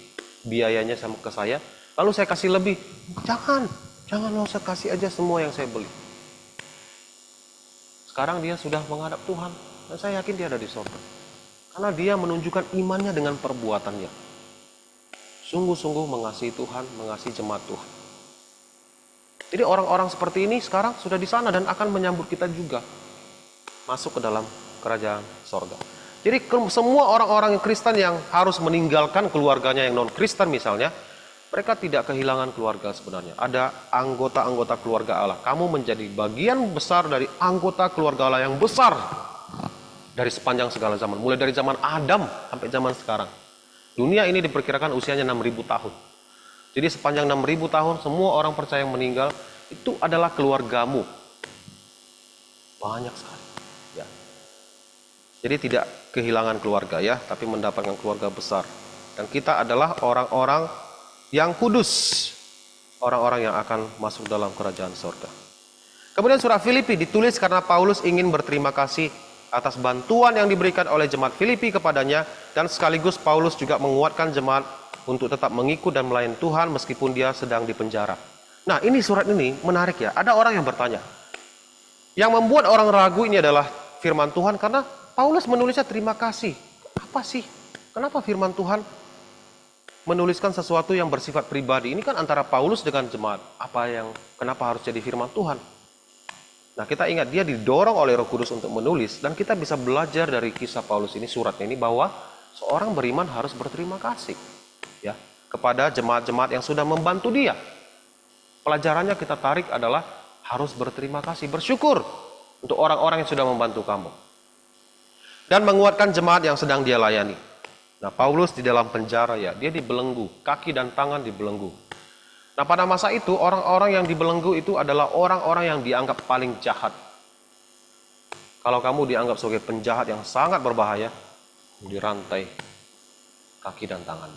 biayanya sama ke saya, lalu saya kasih lebih. Jangan Lause kasih aja semua yang saya beli. Sekarang dia sudah menghadap Tuhan. Dan saya yakin dia ada di surga. Karena dia menunjukkan imannya dengan perbuatannya. Sungguh-sungguh mengasihi Tuhan, mengasihi jemaat Tuhan. Jadi orang-orang seperti ini sekarang sudah di sana dan akan menyambut kita juga. Masuk ke dalam kerajaan surga. Jadi semua orang-orang Kristen yang harus meninggalkan keluarganya yang non-Kristen misalnya, mereka tidak kehilangan keluarga sebenarnya. Ada anggota-anggota keluarga Allah. Kamu menjadi bagian besar dari anggota keluarga Allah yang besar. Dari sepanjang segala zaman, mulai dari zaman Adam sampai zaman sekarang. Dunia ini diperkirakan usianya 6.000 tahun. Jadi sepanjang 6.000 tahun, semua orang percaya yang meninggal, itu adalah keluargamu. Banyak sekali. Ya. Jadi tidak kehilangan keluarga ya, tapi mendapatkan keluarga besar. Dan kita adalah orang-orang yang kudus. Orang-orang yang akan masuk dalam kerajaan surga. Kemudian surah Filipi ditulis karena Paulus ingin berterima kasih atas bantuan yang diberikan oleh jemaat Filipi kepadanya, dan sekaligus Paulus juga menguatkan jemaat untuk tetap mengikut dan melayani Tuhan meskipun dia sedang dipenjara. Nah, ini surat ini menarik ya. Ada orang yang bertanya. Yang membuat orang ragu ini adalah firman Tuhan, karena Paulus menulisnya terima kasih. Apa sih? Kenapa firman Tuhan menuliskan sesuatu yang bersifat pribadi? Ini kan antara Paulus dengan jemaat. Kenapa harus jadi firman Tuhan? Nah, kita ingat dia didorong oleh Roh Kudus untuk menulis, dan kita bisa belajar dari kisah Paulus ini, suratnya ini, bahwa seorang beriman harus berterima kasih ya kepada jemaat-jemaat yang sudah membantu dia. Pelajarannya kita tarik adalah harus berterima kasih, bersyukur untuk orang-orang yang sudah membantu kamu. Dan menguatkan jemaat yang sedang dia layani. Nah, Paulus di dalam penjara ya, dia dibelenggu, kaki dan tangan dibelenggu. Nah, pada masa itu orang-orang yang dibelenggu itu adalah orang-orang yang dianggap paling jahat. Kalau kamu dianggap sebagai penjahat yang sangat berbahaya, dirantai kaki dan tangan.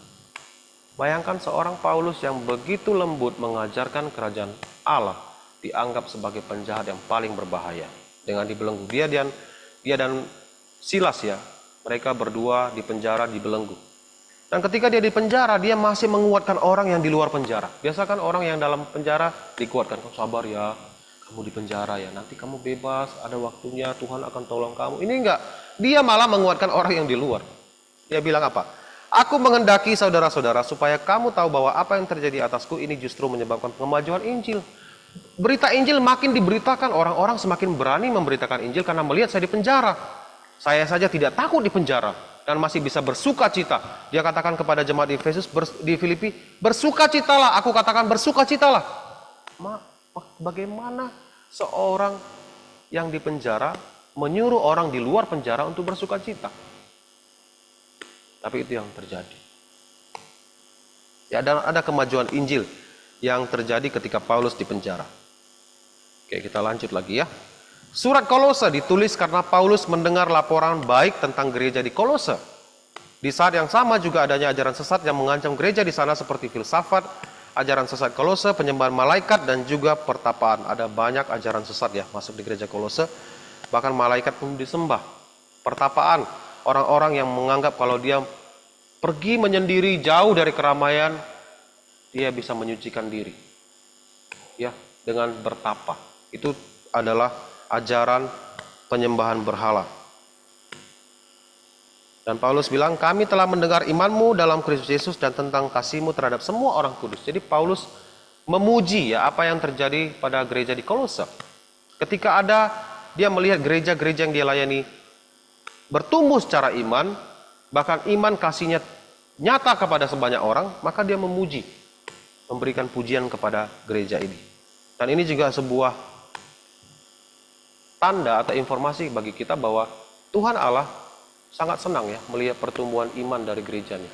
Bayangkan seorang Paulus yang begitu lembut mengajarkan kerajaan Allah dianggap sebagai penjahat yang paling berbahaya. Dengan dibelenggu dia dan Silas ya, mereka berdua di penjara dibelenggu. Dan ketika dia di penjara, dia masih menguatkan orang yang di luar penjara. Biasa kan orang yang dalam penjara dikuatkan, "Kamu sabar ya, kamu di penjara ya, nanti kamu bebas, ada waktunya, Tuhan akan tolong kamu." Ini enggak, dia malah menguatkan orang yang di luar. Dia bilang apa? "Aku menghendaki saudara-saudara supaya kamu tahu bahwa apa yang terjadi atasku ini justru menyebabkan kemajuan Injil." Berita Injil makin diberitakan, orang-orang semakin berani memberitakan Injil karena melihat saya di penjara. Saya saja tidak takut di penjara dan masih bisa bersuka cita. Dia katakan kepada jemaat di Efesus di Filipi, "Bersukacitalah." Aku katakan bersukacitalah. Bagaimana seorang yang di penjara menyuruh orang di luar penjara untuk bersukacita? Tapi itu yang terjadi. Ya, ada kemajuan Injil yang terjadi ketika Paulus di penjara. Oke, kita lanjut lagi ya. Surat Kolose ditulis karena Paulus mendengar laporan baik tentang gereja di Kolose. Di saat yang sama juga adanya ajaran sesat yang mengancam gereja di sana seperti filsafat, ajaran sesat Kolose, penyembahan malaikat, dan juga pertapaan. Ada banyak ajaran sesat ya masuk di gereja Kolose. Bahkan malaikat pun disembah. Pertapaan, orang-orang yang menganggap kalau dia pergi menyendiri jauh dari keramaian, dia bisa menyucikan diri. Ya, dengan bertapa. Itu adalah ajaran penyembahan berhala. Dan Paulus bilang, "Kami telah mendengar imanmu dalam Kristus Yesus dan tentang kasihmu terhadap semua orang kudus." Jadi Paulus memuji ya apa yang terjadi pada gereja di Kolose. Ketika dia melihat gereja-gereja yang dia layani bertumbuh secara iman, bahkan iman kasihnya nyata kepada sebanyak orang, maka dia memuji, memberikan pujian kepada gereja ini. Dan ini juga sebuah tanda atau informasi bagi kita bahwa Tuhan Allah sangat senang ya melihat pertumbuhan iman dari gerejanya.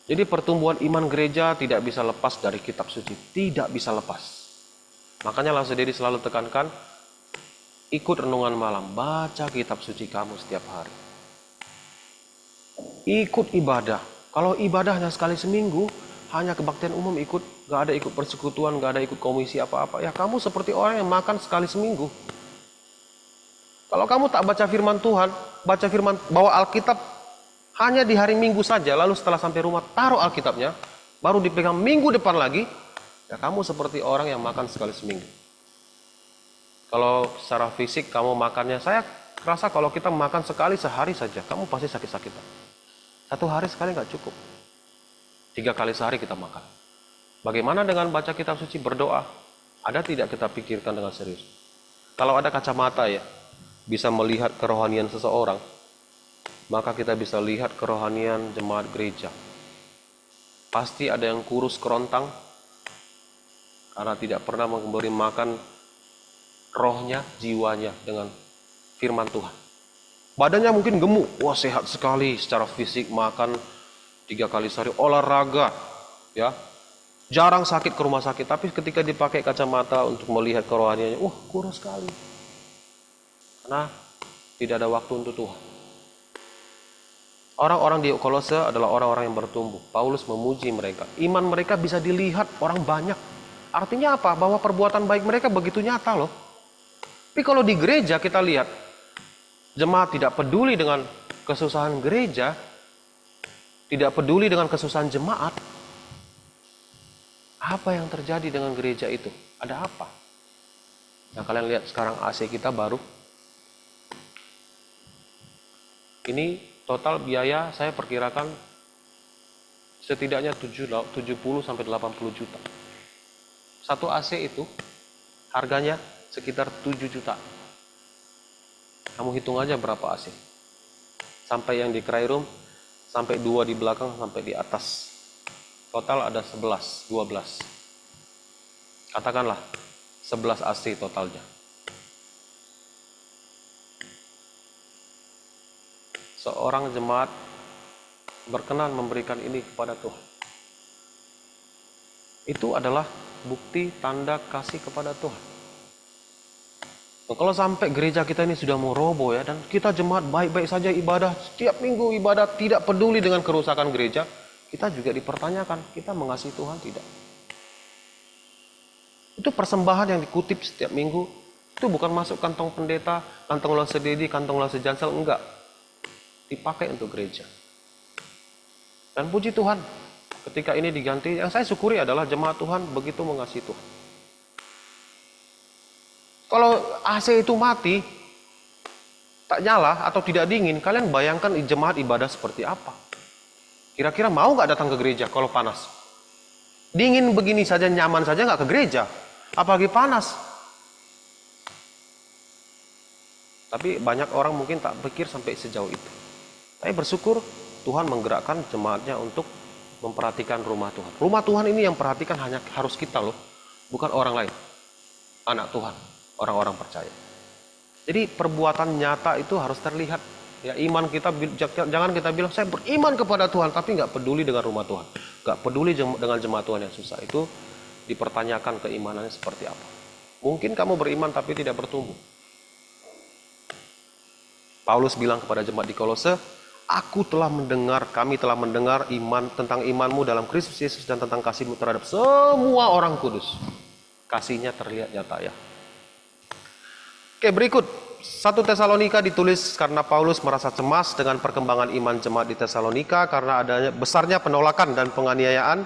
Jadi pertumbuhan iman gereja tidak bisa lepas dari kitab suci, tidak bisa lepas. Makanya Laksdedi selalu tekankan, ikut renungan malam, baca kitab suci kamu setiap hari. Ikut ibadah. Kalau ibadahnya sekali seminggu, hanya kebaktian umum ikut, gak ada ikut persekutuan, gak ada ikut komisi apa-apa, ya kamu seperti orang yang makan sekali seminggu. Kalau kamu tak baca firman Tuhan, bawa Alkitab hanya di hari Minggu saja, lalu setelah sampai rumah taruh Alkitabnya, baru dipegang minggu depan lagi, ya kamu seperti orang yang makan sekali seminggu. Kalau secara fisik kamu makannya, saya rasa kalau kita makan sekali sehari saja, kamu pasti sakit-sakitan. 1 hari sekali nggak cukup. 3 kali sehari kita makan. Bagaimana dengan baca kitab suci, berdoa? Ada tidak kita pikirkan dengan serius? Kalau ada kacamata ya, bisa melihat kerohanian seseorang, maka kita bisa lihat kerohanian jemaat gereja. Pasti ada yang kurus kerontang, karena tidak pernah memberi makan rohnya, jiwanya dengan firman Tuhan. Badannya mungkin gemuk, wah sehat sekali secara fisik, makan 3 kali sehari, olahraga, ya, jarang sakit ke rumah sakit. Tapi ketika dipakai kacamata untuk melihat kerohaniannya, kurus sekali. Karena tidak ada waktu untuk Tuhan. Orang-orang di Kolose adalah orang-orang yang bertumbuh. Paulus memuji mereka. Iman mereka bisa dilihat orang banyak. Artinya apa? Bahwa perbuatan baik mereka begitu nyata loh. Tapi kalau di gereja kita lihat, jemaat tidak peduli dengan kesusahan gereja, tidak peduli dengan kesusahan jemaat. Apa yang terjadi dengan gereja itu? Ada apa? Yang kalian lihat sekarang AC kita baru. Ini total biaya saya perkirakan setidaknya 70 sampai 80 juta. Satu AC itu harganya sekitar 7 juta. Kamu hitung aja berapa AC. sampai yang di cry room, sampai 2 di belakang, sampai di atas. Total ada 11, 12. Katakanlah 11 AC totalnya. Seorang jemaat berkenan memberikan ini kepada Tuhan. Itu adalah bukti tanda kasih kepada Tuhan. Nah, kalau sampai gereja kita ini sudah mau roboh ya, dan kita jemaat baik-baik saja ibadah, setiap minggu ibadah, tidak peduli dengan kerusakan gereja, kita juga dipertanyakan, kita mengasihi Tuhan tidak? Itu persembahan yang dikutip setiap minggu, itu bukan masuk kantong pendeta, kantong lase dedi, kantong lase jansel, enggak. Dipakai untuk gereja. Dan puji Tuhan, ketika ini diganti, yang saya syukuri adalah jemaat Tuhan begitu mengasihi Tuhan. Kalau AC itu mati, tak nyala atau tidak dingin, kalian bayangkan jemaat ibadah seperti apa? Kira-kira mau nggak datang ke gereja kalau panas? Dingin begini saja, nyaman saja nggak ke gereja, apalagi panas. Tapi banyak orang mungkin tak pikir sampai sejauh itu. Tapi bersyukur Tuhan menggerakkan jemaatnya untuk memperhatikan rumah Tuhan. Rumah Tuhan ini yang perhatikan hanya harus kita loh, bukan orang lain. Anak Tuhan, orang-orang percaya. Jadi perbuatan nyata itu harus terlihat. Ya, iman kita, jangan kita bilang saya beriman kepada Tuhan tapi nggak peduli dengan rumah Tuhan, nggak peduli dengan jemaat Tuhan yang susah. Itu dipertanyakan keimanannya seperti apa. Mungkin kamu beriman tapi tidak bertumbuh. Paulus bilang kepada jemaat di Kolose, kami telah mendengar iman tentang imanmu dalam Kristus Yesus dan tentang kasihmu terhadap semua orang kudus. Kasihnya terlihat nyata ya. Oke, berikut 1 Tesalonika ditulis karena Paulus merasa cemas dengan perkembangan iman jemaat di Tesalonika karena adanya besarnya penolakan dan penganiayaan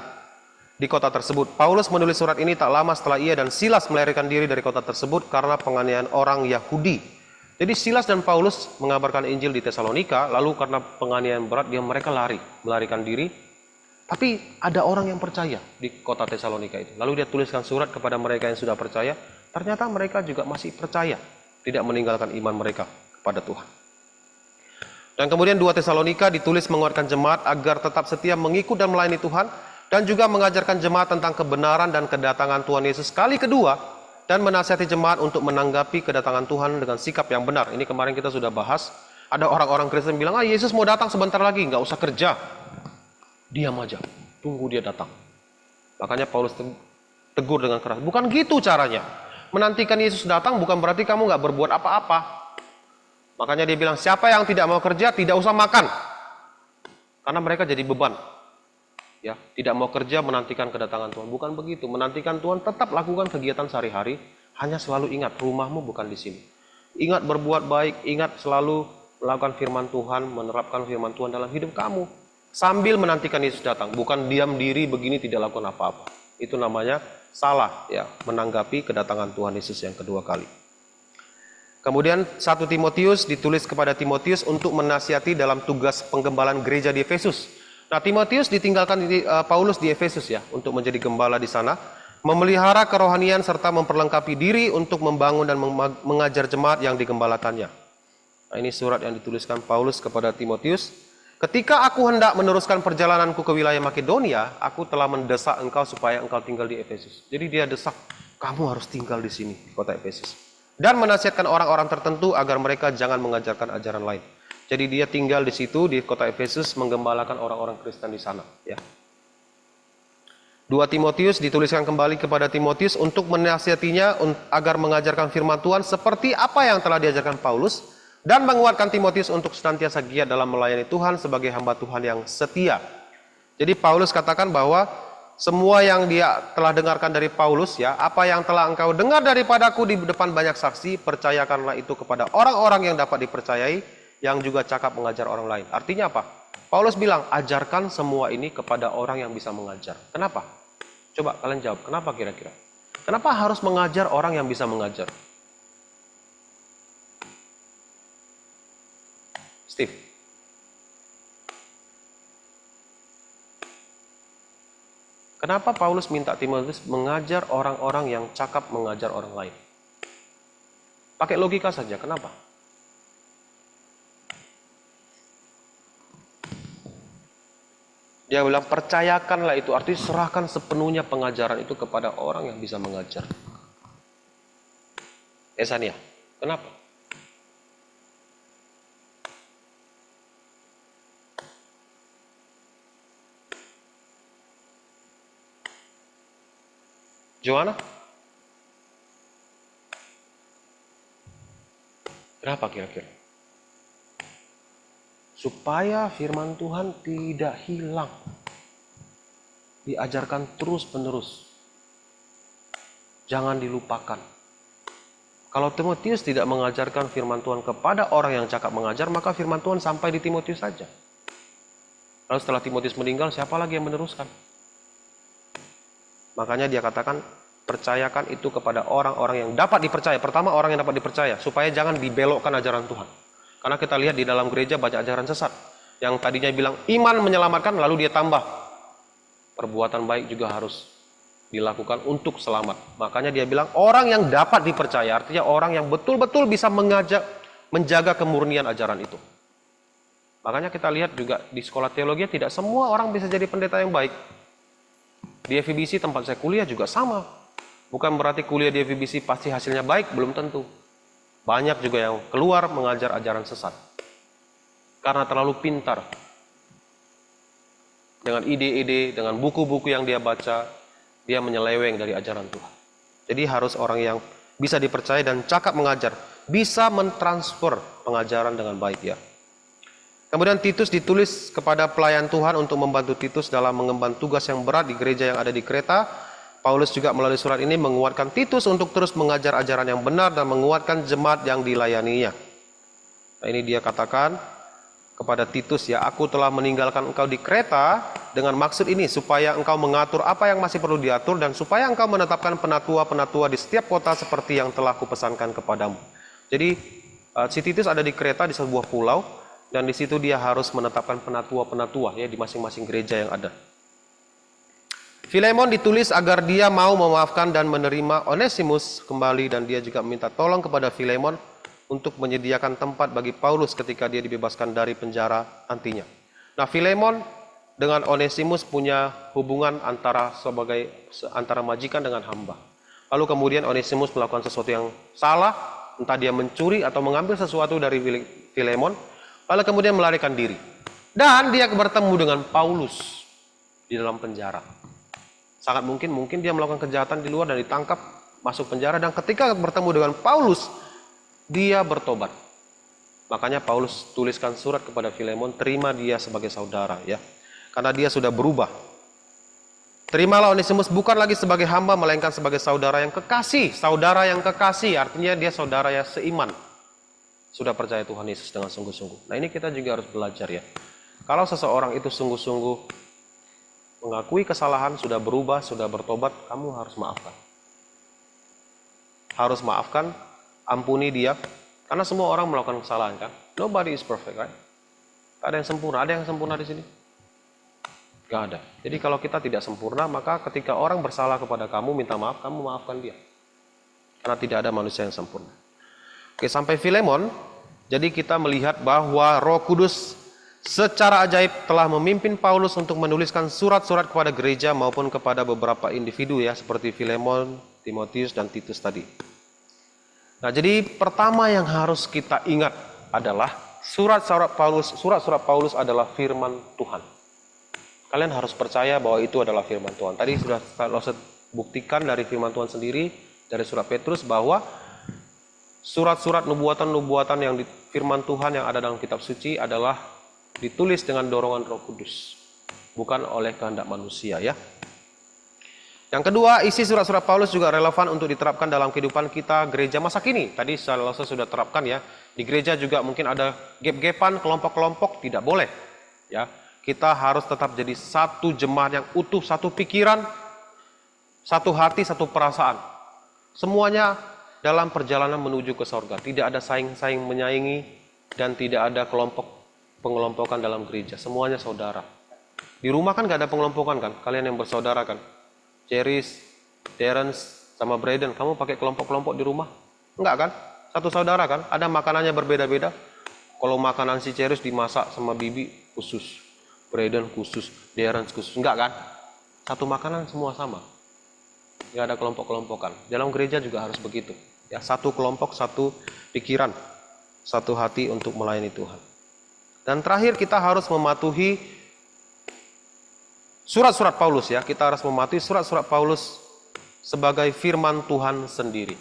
di kota tersebut. Paulus menulis surat ini tak lama setelah ia dan Silas melarikan diri dari kota tersebut karena penganiayaan orang Yahudi. Jadi Silas dan Paulus mengabarkan Injil di Tesalonika, lalu karena penganiayaan berat mereka melarikan diri. Tapi ada orang yang percaya di kota Tesalonika itu. Lalu dia tuliskan surat kepada mereka yang sudah percaya. Ternyata mereka juga masih percaya, tidak meninggalkan iman mereka kepada Tuhan. Dan kemudian 2 Tesalonika ditulis menguatkan jemaat agar tetap setia mengikut dan melayani Tuhan, dan juga mengajarkan jemaat tentang kebenaran dan kedatangan Tuhan Yesus kali kedua, dan menasihati jemaat untuk menanggapi kedatangan Tuhan dengan sikap yang benar. Ini kemarin kita sudah bahas. Ada orang-orang Kristen bilang, Yesus mau datang sebentar lagi, nggak usah kerja. Diam aja, tunggu dia datang. Makanya Paulus tegur dengan keras. Bukan gitu caranya. Menantikan Yesus datang bukan berarti kamu nggak berbuat apa-apa. Makanya dia bilang, siapa yang tidak mau kerja, tidak usah makan. Karena mereka jadi beban. Ya, tidak mau kerja menantikan kedatangan Tuhan. Bukan begitu. Menantikan Tuhan, tetap lakukan kegiatan sehari-hari. Hanya selalu ingat, rumahmu bukan di sini. Ingat berbuat baik, ingat selalu melakukan firman Tuhan, menerapkan firman Tuhan dalam hidup kamu. Sambil menantikan Yesus datang. Bukan diam diri begini tidak lakukan apa-apa. Itu namanya salah ya, menanggapi kedatangan Tuhan Yesus yang kedua kali. Kemudian 1 Timotius ditulis kepada Timotius untuk menasihati dalam tugas penggembalaan gereja di Efesus. Nah, Timotius ditinggalkan Paulus di Efesus ya, untuk menjadi gembala di sana, memelihara kerohanian serta memperlengkapi diri untuk membangun dan mengajar jemaat yang digembalakannya. Nah, ini surat yang dituliskan Paulus kepada Timotius. Ketika aku hendak meneruskan perjalananku ke wilayah Makedonia, aku telah mendesak engkau supaya engkau tinggal di Efesus. Jadi dia desak, kamu harus tinggal di sini, di kota Efesus. Dan menasihatkan orang-orang tertentu agar mereka jangan mengajarkan ajaran lain. Jadi dia tinggal di situ, di kota Efesus, menggembalakan orang-orang Kristen di sana. Ya. 2 Timotius dituliskan kembali kepada Timotius untuk menasihatinya agar mengajarkan firman Tuhan seperti apa yang telah diajarkan Paulus, dan menguatkan Timotius untuk senantiasa giat dalam melayani Tuhan sebagai hamba Tuhan yang setia. Jadi Paulus katakan bahwa semua yang dia telah dengarkan dari Paulus, ya, apa yang telah engkau dengar daripadaku di depan banyak saksi, percayakanlah itu kepada orang-orang yang dapat dipercayai, yang juga cakap mengajar orang lain. Artinya apa? Paulus bilang, ajarkan semua ini kepada orang yang bisa mengajar. Kenapa? Coba kalian jawab, kenapa kira-kira? Kenapa harus mengajar orang yang bisa mengajar? Steve. Kenapa Paulus minta Timotius mengajar orang-orang yang cakap mengajar orang lain? Pakai logika saja, kenapa? Dia bilang percayakanlah itu, artinya serahkan sepenuhnya pengajaran itu kepada orang yang bisa mengajar. Esania, kenapa? Joanna? Kenapa kira-kira? Supaya firman Tuhan tidak hilang. Diajarkan terus-menerus. Jangan dilupakan. Kalau Timotius tidak mengajarkan firman Tuhan kepada orang yang cakap mengajar, maka firman Tuhan sampai di Timotius saja. Lalu setelah Timotius meninggal, siapa lagi yang meneruskan? Makanya dia katakan, percayakan itu kepada orang-orang yang dapat dipercaya. Pertama, orang yang dapat dipercaya, supaya jangan dibelokkan ajaran Tuhan. Karena kita lihat di dalam gereja banyak ajaran sesat. Yang tadinya bilang iman menyelamatkan, lalu dia tambah. Perbuatan baik juga harus dilakukan untuk selamat. Makanya dia bilang orang yang dapat dipercaya, artinya orang yang betul-betul bisa menjaga kemurnian ajaran itu. Makanya kita lihat juga di sekolah teologi tidak semua orang bisa jadi pendeta yang baik. Di FEBC tempat saya kuliah juga sama. Bukan berarti kuliah di FEBC pasti hasilnya baik, belum tentu. Banyak juga yang keluar mengajar ajaran sesat. Karena terlalu pintar. Dengan ide-ide, dengan buku-buku yang dia baca, dia menyeleweng dari ajaran Tuhan. Jadi harus orang yang bisa dipercaya dan cakap mengajar, bisa mentransfer pengajaran dengan baik ya. Kemudian Titus ditulis kepada pelayan Tuhan untuk membantu Titus dalam mengemban tugas yang berat di gereja yang ada di Kreta. Paulus juga melalui surat ini menguatkan Titus untuk terus mengajar ajaran yang benar dan menguatkan jemaat yang dilayaninya. Nah, ini dia katakan kepada Titus ya, aku telah meninggalkan engkau di Kreta dengan maksud ini, supaya engkau mengatur apa yang masih perlu diatur dan supaya engkau menetapkan penatua-penatua di setiap kota seperti yang telah kupesankan kepadamu. Jadi si Titus ada di Kreta, di sebuah pulau, dan di situ dia harus menetapkan penatua-penatua ya di masing-masing gereja yang ada. Filemon ditulis agar dia mau memaafkan dan menerima Onesimus kembali, dan dia juga meminta tolong kepada Filemon untuk menyediakan tempat bagi Paulus ketika dia dibebaskan dari penjara nantinya. Nah, Filemon dengan Onesimus punya hubungan antara majikan dengan hamba. Lalu kemudian Onesimus melakukan sesuatu yang salah, entah dia mencuri atau mengambil sesuatu dari Filemon, lalu kemudian melarikan diri. Dan dia bertemu dengan Paulus di dalam penjara. Sangat mungkin dia melakukan kejahatan di luar dan ditangkap, masuk penjara, dan ketika bertemu dengan Paulus, dia bertobat. Makanya Paulus tuliskan surat kepada Filemon, terima dia sebagai saudara ya. Karena dia sudah berubah. Terimalah Onesimus bukan lagi sebagai hamba, melainkan sebagai saudara yang kekasih. Saudara yang kekasih artinya dia saudara yang seiman. Sudah percaya Tuhan Yesus dengan sungguh-sungguh. Nah, ini kita juga harus belajar ya. Kalau seseorang itu sungguh-sungguh mengakui kesalahan, sudah berubah, sudah bertobat, kamu harus maafkan. Harus maafkan, ampuni dia. Karena semua orang melakukan kesalahan kan. Nobody is perfect, right? Gak ada yang sempurna. Ada yang sempurna di sini? Gak ada. Jadi kalau kita tidak sempurna, maka ketika orang bersalah kepada kamu, minta maaf, kamu maafkan dia. Karena tidak ada manusia yang sempurna. Oke, sampai Filemon, jadi kita melihat bahwa Roh Kudus secara ajaib telah memimpin Paulus untuk menuliskan surat-surat kepada gereja maupun kepada beberapa individu ya, seperti Filemon, Timotius, dan Titus tadi. Nah, jadi pertama yang harus kita ingat adalah surat-surat Paulus adalah firman Tuhan. Kalian harus percaya bahwa itu adalah firman Tuhan. Tadi sudah saya buktikan dari firman Tuhan sendiri, dari surat Petrus, bahwa surat-surat nubuatan-nubuatan yang di firman Tuhan yang ada dalam kitab suci adalah ditulis dengan dorongan Roh Kudus, bukan oleh kehendak manusia ya. Yang kedua, isi surat-surat Paulus juga relevan untuk diterapkan dalam kehidupan kita gereja masa kini. Tadi saya sudah terapkan ya. Di gereja juga mungkin ada gap-gapan, kelompok-kelompok, tidak boleh ya. Kita harus tetap jadi satu jemaat yang utuh, satu pikiran, satu hati, satu perasaan. Semuanya dalam perjalanan menuju ke sorga. Tidak ada saing-saing menyaingi dan tidak ada pengelompokan dalam gereja. Semuanya saudara. Di rumah kan gak ada pengelompokan kan? Kalian yang bersaudara kan? Cheris, Terence, sama Braden, kamu pakai kelompok-kelompok di rumah? Enggak kan? Satu saudara kan? Ada makanannya berbeda-beda. Kalau makanan si Cheris dimasak sama Bibi khusus. Braden khusus, Darren khusus. Enggak kan? Satu makanan semua sama. Nggak ada kelompok-kelompokan. Dalam gereja juga harus begitu. Ya, satu kelompok, satu pikiran, satu hati untuk melayani Tuhan. Dan terakhir kita harus mematuhi surat-surat Paulus ya. Kita harus mematuhi surat-surat Paulus sebagai firman Tuhan sendiri.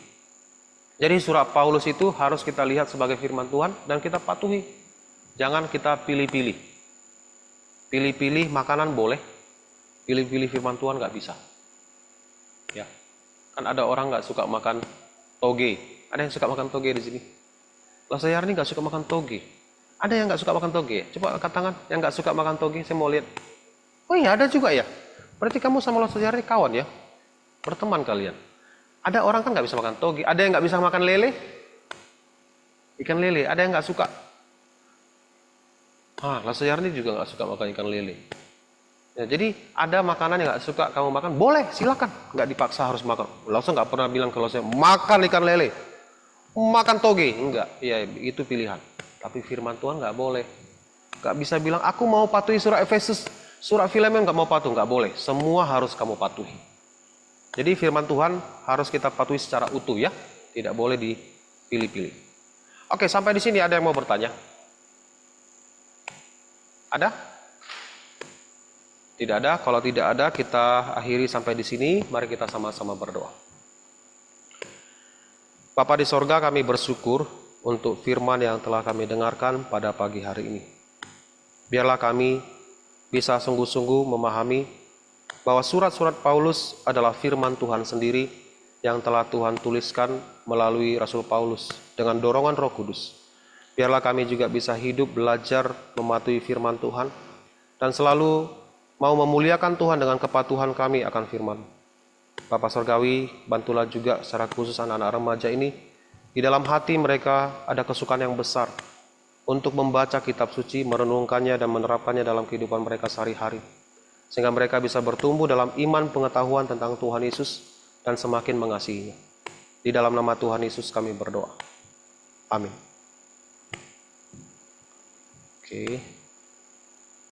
Jadi surat Paulus itu harus kita lihat sebagai firman Tuhan dan kita patuhi. Jangan kita pilih-pilih. Pilih-pilih makanan boleh, pilih-pilih firman Tuhan nggak bisa. Ya, kan ada orang nggak suka makan toge. Ada yang suka makan toge di sini? Lasayarni nggak suka makan toge. Ada yang nggak suka makan toge? Coba angkat tangan yang nggak suka makan toge, saya mau lihat. Oh iya, ada juga ya. Berarti kamu sama Lasayarni kawan ya? Berteman kalian. Ada orang kan nggak bisa makan toge, ada yang nggak bisa makan lele, ikan lele, ada yang nggak suka. Lasayarni juga nggak suka makan ikan lele. Ya, jadi ada makanan yang nggak suka kamu makan, boleh, silakan, nggak dipaksa harus makan. Langsung nggak pernah bilang kalau saya makan ikan lele, makan toge, enggak, ya itu pilihan. Tapi firman Tuhan nggak boleh, nggak bisa bilang aku mau patuhi surat Efesus, surat Filemon nggak mau patuh, nggak boleh. Semua harus kamu patuhi. Jadi firman Tuhan harus kita patuhi secara utuh ya, tidak boleh dipilih-pilih. Oke, sampai di sini ada yang mau bertanya? Ada? Tidak ada. Kalau tidak ada, kita akhiri sampai di sini. Mari kita sama-sama berdoa. Bapa di sorga, kami bersyukur untuk firman yang telah kami dengarkan pada pagi hari ini. Biarlah kami bisa sungguh-sungguh memahami bahwa surat-surat Paulus adalah firman Tuhan sendiri yang telah Tuhan tuliskan melalui Rasul Paulus dengan dorongan Roh Kudus. Biarlah kami juga bisa hidup belajar mematuhi firman Tuhan dan selalu mau memuliakan Tuhan dengan kepatuhan kami akan firman. Bapa Surgawi, bantulah juga secara khusus anak-anak remaja ini, di dalam hati mereka ada kesukaan yang besar untuk membaca kitab suci, merenungkannya dan menerapkannya dalam kehidupan mereka sehari-hari. Sehingga mereka bisa bertumbuh dalam iman pengetahuan tentang Tuhan Yesus dan semakin mengasihinya. Di dalam nama Tuhan Yesus kami berdoa. Amin. Oke.